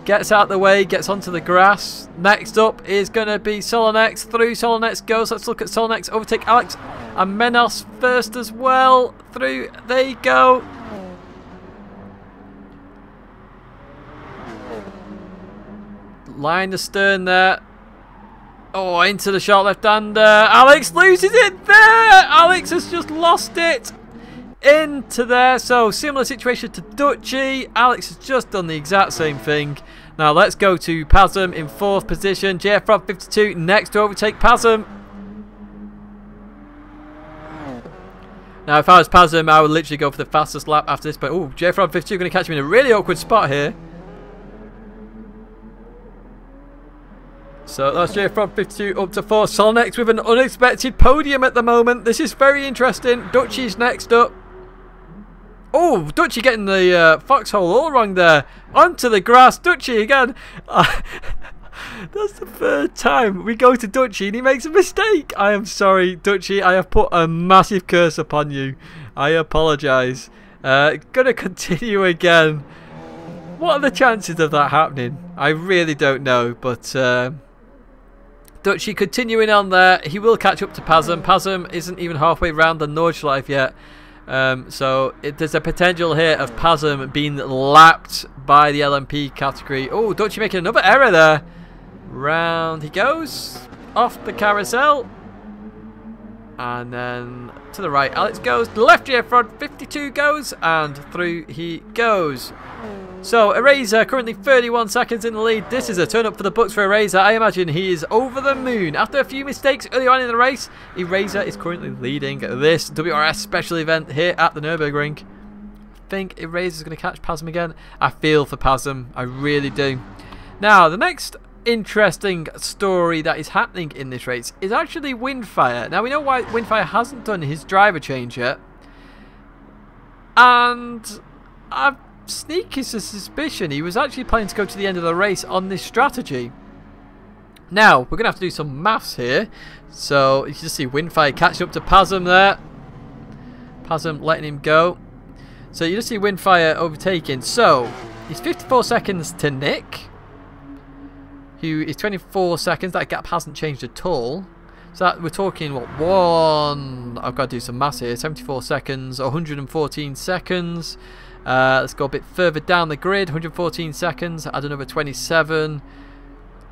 S1: Gets out the way, gets onto the grass. Next up is going to be Solonex. Through Solonex goes. Let's look at Solonex. Overtake Alex and Menos first as well. Through. There you go. Line the stern there. Oh, into the short left-hander. Alex loses it there. Alex has just lost it. Into there. So similar situation to Dutchy. Alex has just done the exact same thing. Now let's go to Pasm in 4th position. JFRob52 next to overtake Pasm. Now if I was Pasm, I would literally go for the fastest lap after this. But oh, JFRob52 going to catch me in a really awkward spot here. So that's JFRob52 up to 4th. Solonex with an unexpected podium at the moment. This is very interesting. Dutchy's next up. Oh, Dutchy getting the foxhole all wrong there. Onto the grass. Dutchy again. That's the 3rd time we go to Dutchy and he makes a mistake. I am sorry, Dutchy. I have put a massive curse upon you. I apologise. Gonna continue again. What are the chances of that happening? I really don't know. But Dutchy continuing on there. He will catch up to Pasm. Pasm isn't even halfway around the Nudge life yet. So there's a potential here of Pasm being lapped by the LMP category. Oh, Dutchy making another error there. Round he goes. Off the carousel. And then to the right Alex goes. The left JFRob52 goes. And through he goes. So Eraser currently 31 seconds in the lead. This is a turn up for the Bucks for Eraser. I imagine he is over the moon. After a few mistakes early on in the race, Eraser is currently leading this WRS special event here at the Nurburgring. I think Eraser is going to catch Pasm again. I feel for Pasm. I really do. Now, the next interesting story that is happening in this race is actually Windfire. Now, we know why Windfire hasn't done his driver change yet. And I've sneaky suspicion he was actually planning to go to the end of the race on this strategy. Now, we're going to have to do some maths here. So, you can just see Windfire catching up to Pasm there. Pasm letting him go. So, you just see Windfire overtaking. So, he's 54 seconds to Nick, who is 24 seconds. That gap hasn't changed at all. So, that, we're talking, what, I've got to do some maths here. 74 seconds, 114 seconds. Let's go a bit further down the grid. 114 seconds, add another 27.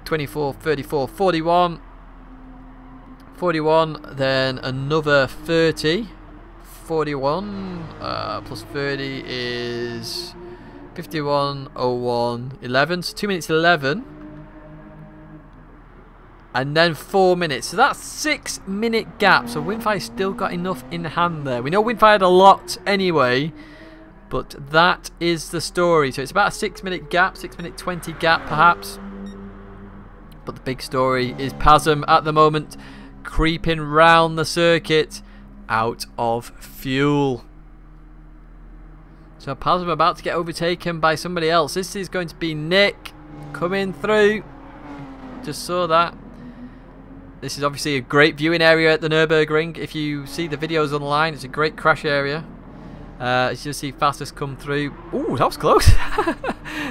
S1: 24, 34, 41, 41, then another 30, 41, plus 30 is 51, 01, 11, so 2 minutes 11, and then 4 minutes, so that's 6 minute gap, so Windfire still got enough in hand there. We know Windfire had a lot anyway, but that is the story, so it's about a 6 minute gap, 6 minute 20 gap perhaps. But the big story is Pasm at the moment creeping round the circuit out of fuel. So Pasm about to get overtaken by somebody else. This is going to be Nick coming through. Just saw that. This is obviously a great viewing area at the Nurburgring. If you see the videos online, it's a great crash area. As you see fastest come through. Ooh, that was close.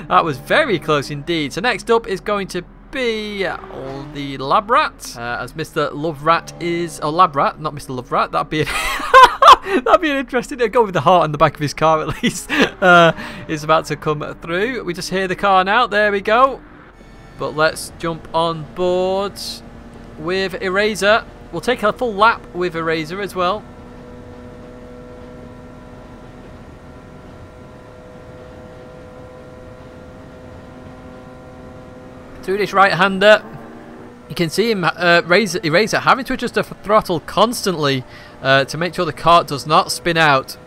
S1: That was very close indeed. So next up is going to be the Lab Rat, as Mr. Love Rat is, Lab Rat, not Mr. Love Rat. That'd be that'd be an interesting. Go with the heart on the back of his car at least. Is about to come through. We just hear the car now. There we go. But let's jump on board with Eraser. We'll take a full lap with Eraser as well. Through this right-hander, you can see him, Eraser, having to adjust the throttle constantly to make sure the car does not spin out.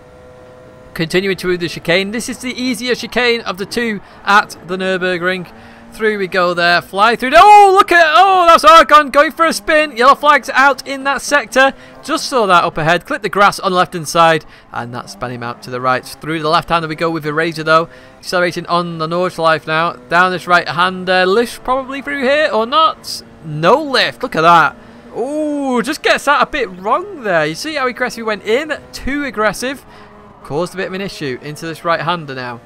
S1: Continuing through the chicane. This is the easier chicane of the two at the Nurburgring. Through we go there, fly through. Oh, look at it! Oh, that's Argon going for a spin. Yellow flag's out in that sector. Just saw that up ahead. Clip the grass on the left-hand side, and that span him out to the right. Through the left-hander we go with Eraser though. Accelerating on the North Life now. Down this right-hander. Lift probably through here or not? No lift. Look at that. Oh, just gets that a bit wrong there. You see how aggressive he went in? Too aggressive. Caused a bit of an issue into this right-hander now.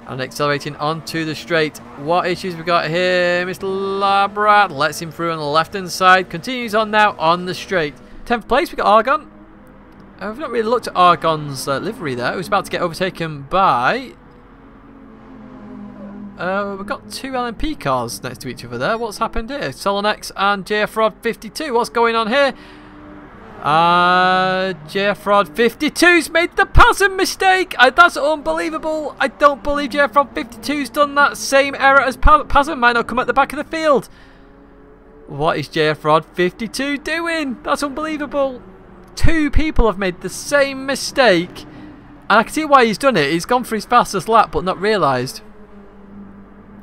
S1: And accelerating onto the straight. What issues we got here? Mr. Labrat lets him through on the left-hand side. Continues on now on the straight. 10th place, we got Argon. I've not really looked at Argon's livery there. He was about to get overtaken by... we've got two LMP cars next to each other there. What's happened here? Solonex and JFRod 52. What's going on here? JFRod 52's made the Pasm mistake. That's unbelievable. I don't believe JFRod 52's done that same error as Pasm. Might not come at the back of the field. What is JFRod 52 doing? That's unbelievable. Two people have made the same mistake. And I can see why he's done it. He's gone for his fastest lap but not realised.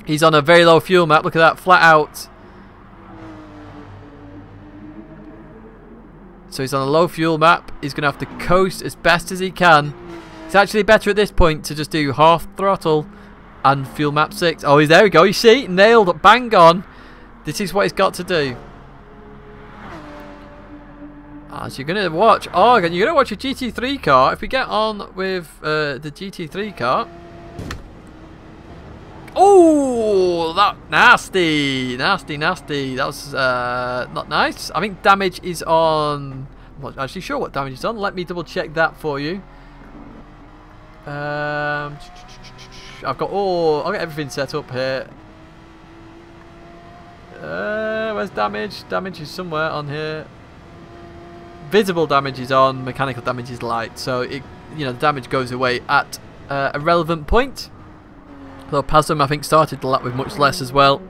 S1: He's on a very low fuel map. Look at that, flat out. So he's on a low fuel map. He's going to have to coast as best as he can. It's actually better at this point to just do half throttle and fuel map 6. Oh, there we go. You see? Nailed it. Bang on. This is what he's got to do. So you're going to watch Argon. You're going to watch a GT3 car. If we get on with the GT3 car. Oh, that nasty, nasty, nasty. That was not nice. I think damage is on. I'm not actually sure what damage is on. Let me double check that for you. I've got I'll get everything set up here. Where's damage? Damage is somewhere on here. Visible damage is on. Mechanical damage is light. So it, the damage goes away at a relevant point. Though Pasm, I think, started the lap with much less as well.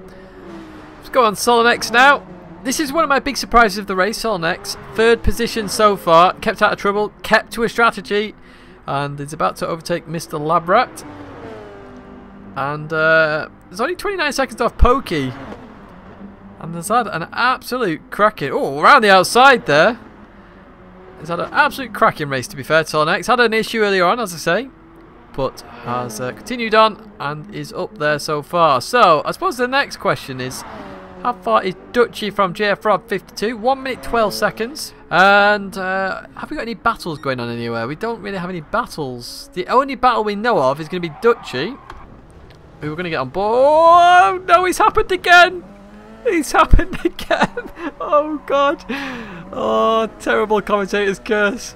S1: Let's go on Solonex now. This is one of my big surprises of the race, Solonex. 3rd position so far. Kept out of trouble. Kept to a strategy. And is about to overtake Mr. Labrat. And there's only 29 seconds off Pokey. And there's had an absolute cracking... Oh, around the outside there. He's had an absolute cracking race, to be fair to Solonex. Had an issue earlier on, as I say. But has continued on and is up there so far. So I suppose the next question is, How far is Dutchy from JF 52? 1 minute 12 seconds. And have we got any battles going on anywhere? We don't really have any battles. The only battle we know of is going to be Dutchy, who we're going to get on board. Oh, no, it's happened again. It's happened again. Oh, God. Oh, terrible commentator's curse.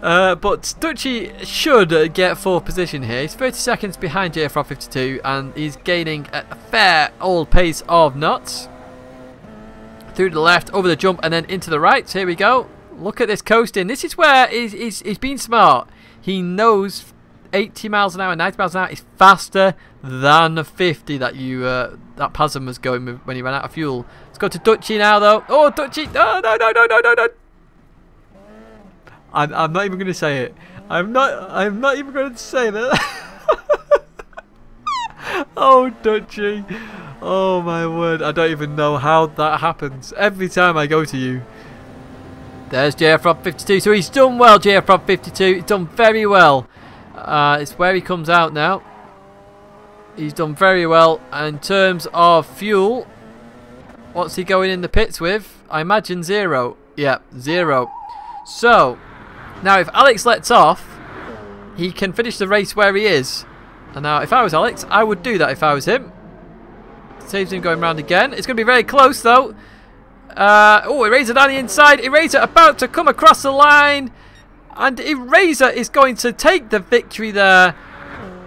S1: But Dutchy should get 4th position here. He's 30 seconds behind JF 52, and he's gaining at a fair old pace of knots. Through the left, over the jump, and then into the right. Here we go. Look at this coasting. This is where he's been smart. He knows 80 miles an hour, 90 miles an hour is faster than the 50 that that Pasm was going with when he ran out of fuel. Let's go to Dutchy now, though. Oh, Dutchy! No, no, no, no, no, no, no! I'm not even going to say it. I'm not even going to say that. Oh, Dutchy! Oh my word! I don't even know how that happens. Every time I go to you. There's JF 52. So he's done well. JF 52. He's done very well. It's where he comes out now. He's done very well. And in terms of fuel, what's he going in the pits with? I imagine 0. Yeah, 0. So now if Alex lets off, he can finish the race where he is. And now if I was Alex, I would do that if I was him. Saves him going round again. It's going to be very close though. Oh, Eraser down the inside. Eraser about to come across the line. And Eraser is going to take the victory there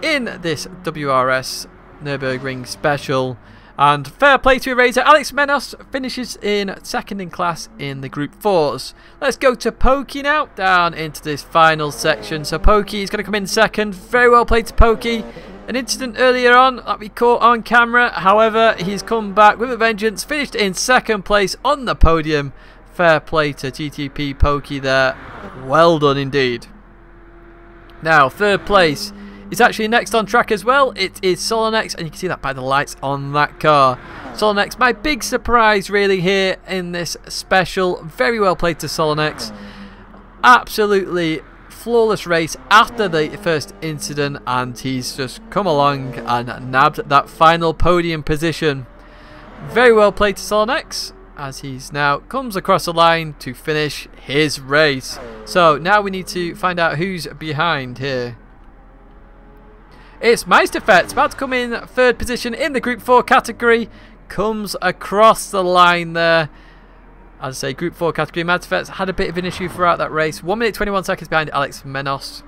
S1: in this WRS Nurburgring Special. And fair play to Eraser. Alex Menos finishes in 2nd in class in the Group 4s. Let's go to Pokey now, down into this final section. So Pokey is going to come in 2nd. Very well played to Pokey. An incident earlier on that we caught on camera. However, he's come back with a vengeance. Finished in 2nd place on the podium. Fair play to GTP Pokey there. Well done indeed. Now, 3rd place is actually next on track as well. It is Solonex, and you can see that by the lights on that car. Solonex, my big surprise really here in this special. Very well played to Solonex. Absolutely flawless race after the first incident, and he's just come along and nabbed that final podium position. Very well played to Solonex, as he's now comes across the line to finish his race. So now we need to find out who's behind here. It's Meisterfetz, about to come in 3rd position in the Group 4 category. Comes across the line there. As I say, Group 4 category. Meisterfetz had a bit of an issue throughout that race. 1 minute 21 seconds behind Alex Menos.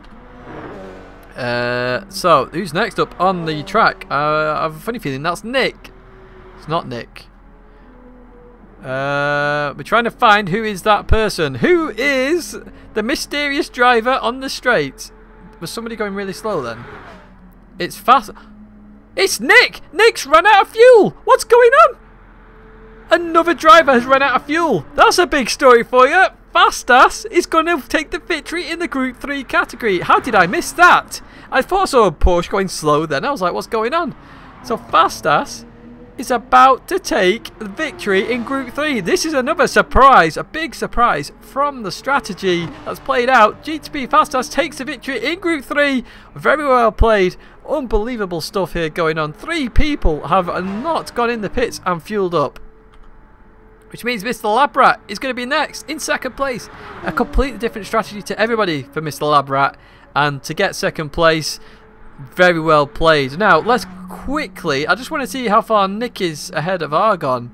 S1: So, who's next up on the track? I have a funny feeling that's Nick. It's not Nick. We're trying to find who is that person. Who is the mysterious driver on the straight? Was somebody going really slow then? It's fast. It's Nick! Nick's run out of fuel! What's going on? Another driver has run out of fuel. That's a big story for you. Fastass is going to take the victory in the Group 3 category. How did I miss that? I thought I saw a Porsche going slow then. I was like, what's going on? So Fastass is about to take the victory in Group 3. This is another surprise, a big surprise from the strategy that's played out. GTP Fastass takes the victory in Group 3. Very well played. Unbelievable stuff here going on. 3 people have not gone in the pits and fueled up, which means Mr. Labrat is going to be next in 2nd place. A completely different strategy to everybody for Mr. Labrat, and to get 2nd place, very well played. Now let's quickly, I just want to see how far Nick is ahead of Argon.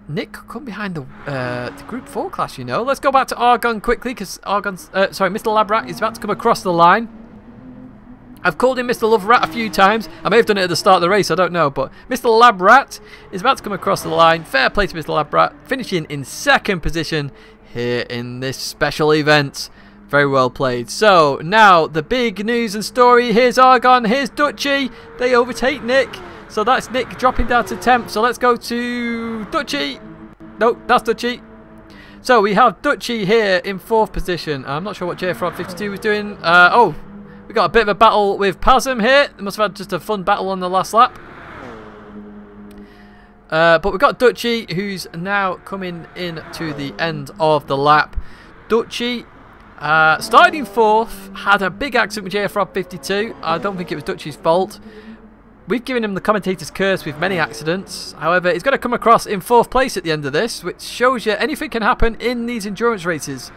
S1: Nick could come behind the Group 4 class, you know. Let's go back to Argon quickly, because Argon's sorry, Mr. Labrat is about to come across the line. I've called him Mr. Loverat a few times. I may have done it at the start of the race, I don't know. But Mr. Labrat is about to come across the line. Fair play to Mr. Labrat, finishing in 2nd position here in this special event. Very well played. So now the big news and story. Here's Argon, here's Dutchy. They overtake Nick. So that's Nick dropping down to 10th. So let's go to Dutchy. No, that's Dutchy. So we have Dutchy here in 4th position. I'm not sure what JF 52 was doing. Oh, we got a bit of a battle with Pasm here. They must have had just a fun battle on the last lap. But we've got Dutchy, who's now coming in to the end of the lap. Dutchy, starting 4th, had a big accident with JF 52. I don't think it was Dutchy's fault. we've given him the commentator's curse with many accidents. However, he's going to come across in 4th place at the end of this, which shows you anything can happen in these endurance races.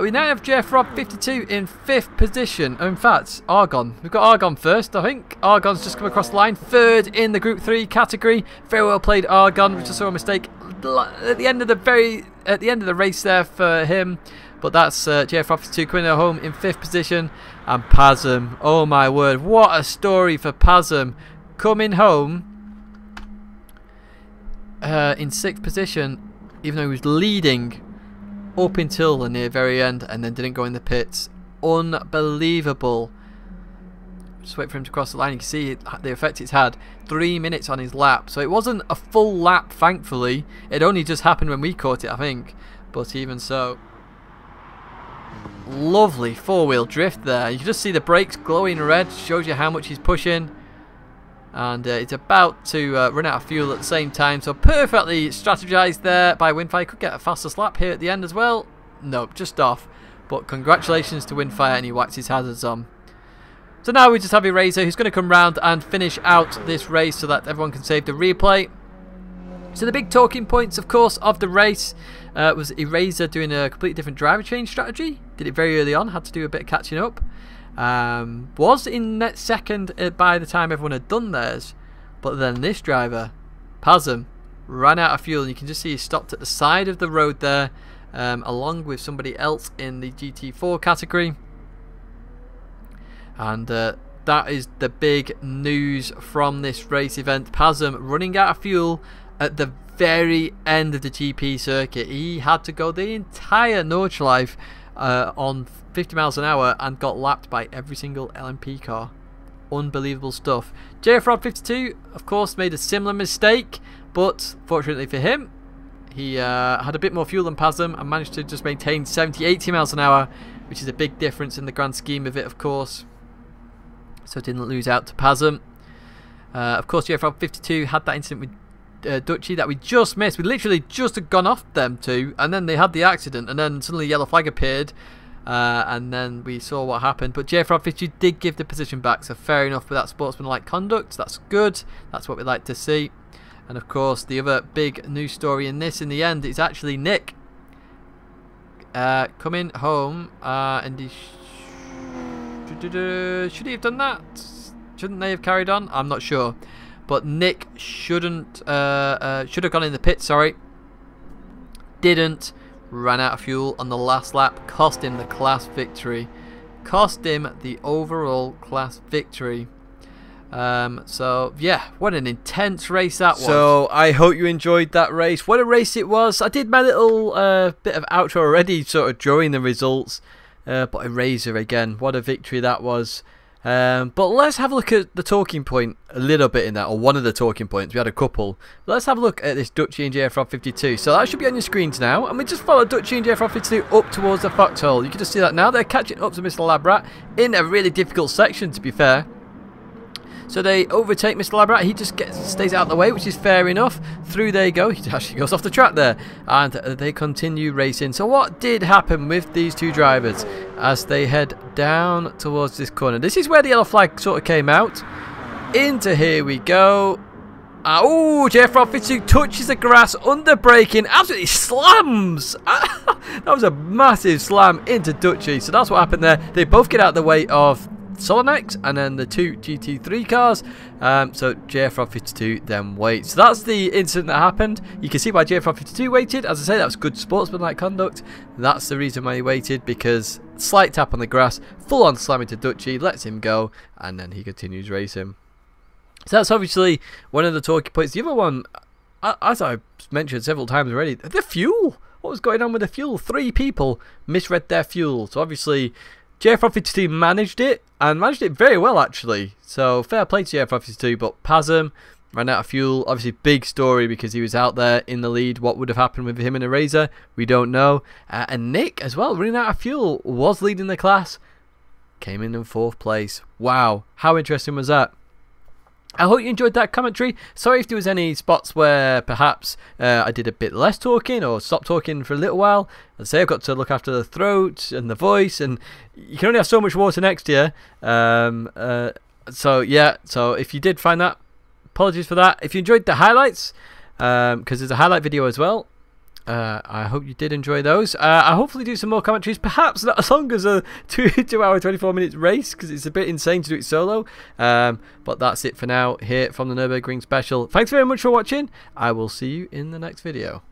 S1: We now have Jeff Rob 52 in 5th position. In fact, Argon. We've got Argon first, I think. Argon's just come across the line. 3rd in the Group 3 category. Very well played, Argon. We just saw a mistake at the end of the race there for him. But that's Jeff Rob 52 coming home in 5th position. And Pazum. Oh my word. What a story for Pazum. Coming home in 6th position, even though he was leading up until the near very end and then didn't go in the pits. Unbelievable. Just wait for him to cross the line. You can see the effect it's had. 3 minutes on his lap. So it wasn't a full lap, thankfully. It only just happened when we caught it, I think. But even so, lovely 4-wheel drift there. You can just see the brakes glowing red. Shows you how much he's pushing. And it's about to run out of fuel at the same time. So perfectly strategized there by Windfire. Could get a fastest lap here at the end as well. Nope, just off. But congratulations to Windfire, and he whacked his hazards on. So now we just have Eraser, who's going to come round and finish out this race so that everyone can save the replay. So the big talking points, of course, of the race was Eraser doing a completely different driver change strategy. Did it very early on, had to do a bit of catching up. Was in net second by the time everyone had done theirs, but then this driver, Pazum, ran out of fuel, and you can just see he stopped at the side of the road there, along with somebody else in the GT4 category. And that is the big news from this race event. Pazum running out of fuel at the very end of the GP circuit. He had to go the entire Nordschleife on 50 miles an hour and got lapped by every single LMP car. Unbelievable stuff. JF 52, of course, made a similar mistake, but fortunately for him, he had a bit more fuel than Pazum and managed to just maintain 70-80 miles an hour, which is a big difference in the grand scheme of it, of course. So didn't lose out to Pazum. Of course, JF 52 had that incident with Dutchy that we just missed. We literally just had gone off them two, and then they had the accident, and then suddenly yellow flag appeared, and then we saw what happened. But JF 52 did give the position back, so fair enough with that sportsmanlike conduct. That's good. That's what we like to see. And of course, the other big news story in this, in the end, is actually Nick coming home, and he should he have done that? Shouldn't they have carried on? I'm not sure. But Nick should have gone in the pit, sorry. Didn't. Ran out of fuel on the last lap. Cost him the class victory. Cost him the overall class victory. So yeah, what an intense race that was. So I hope you enjoyed that race. What a race it was. I did my little bit of outro already, sort of drawing the results. But Eraser again, what a victory that was. But let's have a look at the talking point a little bit in that, or one of the talking points. We had a couple. Let's have a look at this Dutchy and JF 52. So that should be on your screens now, and we just follow Dutchy and JF 52 up towards the foxhole. You can just see that now. They're catching up to Mr. Labrat in a really difficult section, to be fair. So they overtake Mr. Labrat. He just stays out of the way, which is fair enough. Through they go. He actually goes off the track there. And they continue racing. So what did happen with these two drivers as they head down towards this corner? This is where the yellow flag sort of came out. Into here we go. Oh, Jeff 52 touches the grass, under braking, absolutely slams. That was a massive slam into Dutchy. So that's what happened there. They both get out of the way of Solonex and then the two GT3 cars. So JF 52 then waits. So that's the incident that happened. You can see why JF 52 waited. As I say, that was good sportsmanlike conduct. That's the reason why he waited, because slight tap on the grass, full on slam into Dutchy, lets him go, and then he continues racing. So that's obviously one of the talking points. The other one, as I've mentioned several times already, the fuel. What was going on with the fuel? 3 people misread their fuel. So obviously JF 52 managed it, and managed it very well actually. So fair play to JF 52, but Pazum ran out of fuel. Obviously big story because he was out there in the lead. What would have happened with him and Eraser, we don't know. And Nick as well, running out of fuel, was leading the class. Came in 4th place. Wow, how interesting was that? I hope you enjoyed that commentary. Sorry if there was any spots where perhaps I did a bit less talking or stopped talking for a little while. As I say, I've got to look after the throat and the voice, and you can only have so much water next year. So yeah, so if you did find that, apologies for that. If you enjoyed the highlights, because there's a highlight video as well, I hope you did enjoy those. I'll hopefully do some more commentaries, perhaps not as long as a 2 hour 24 minutes race, because it's a bit insane to do it solo. But that's it for now here from the Nurburgring Special. Thanks very much for watching. I will see you in the next video.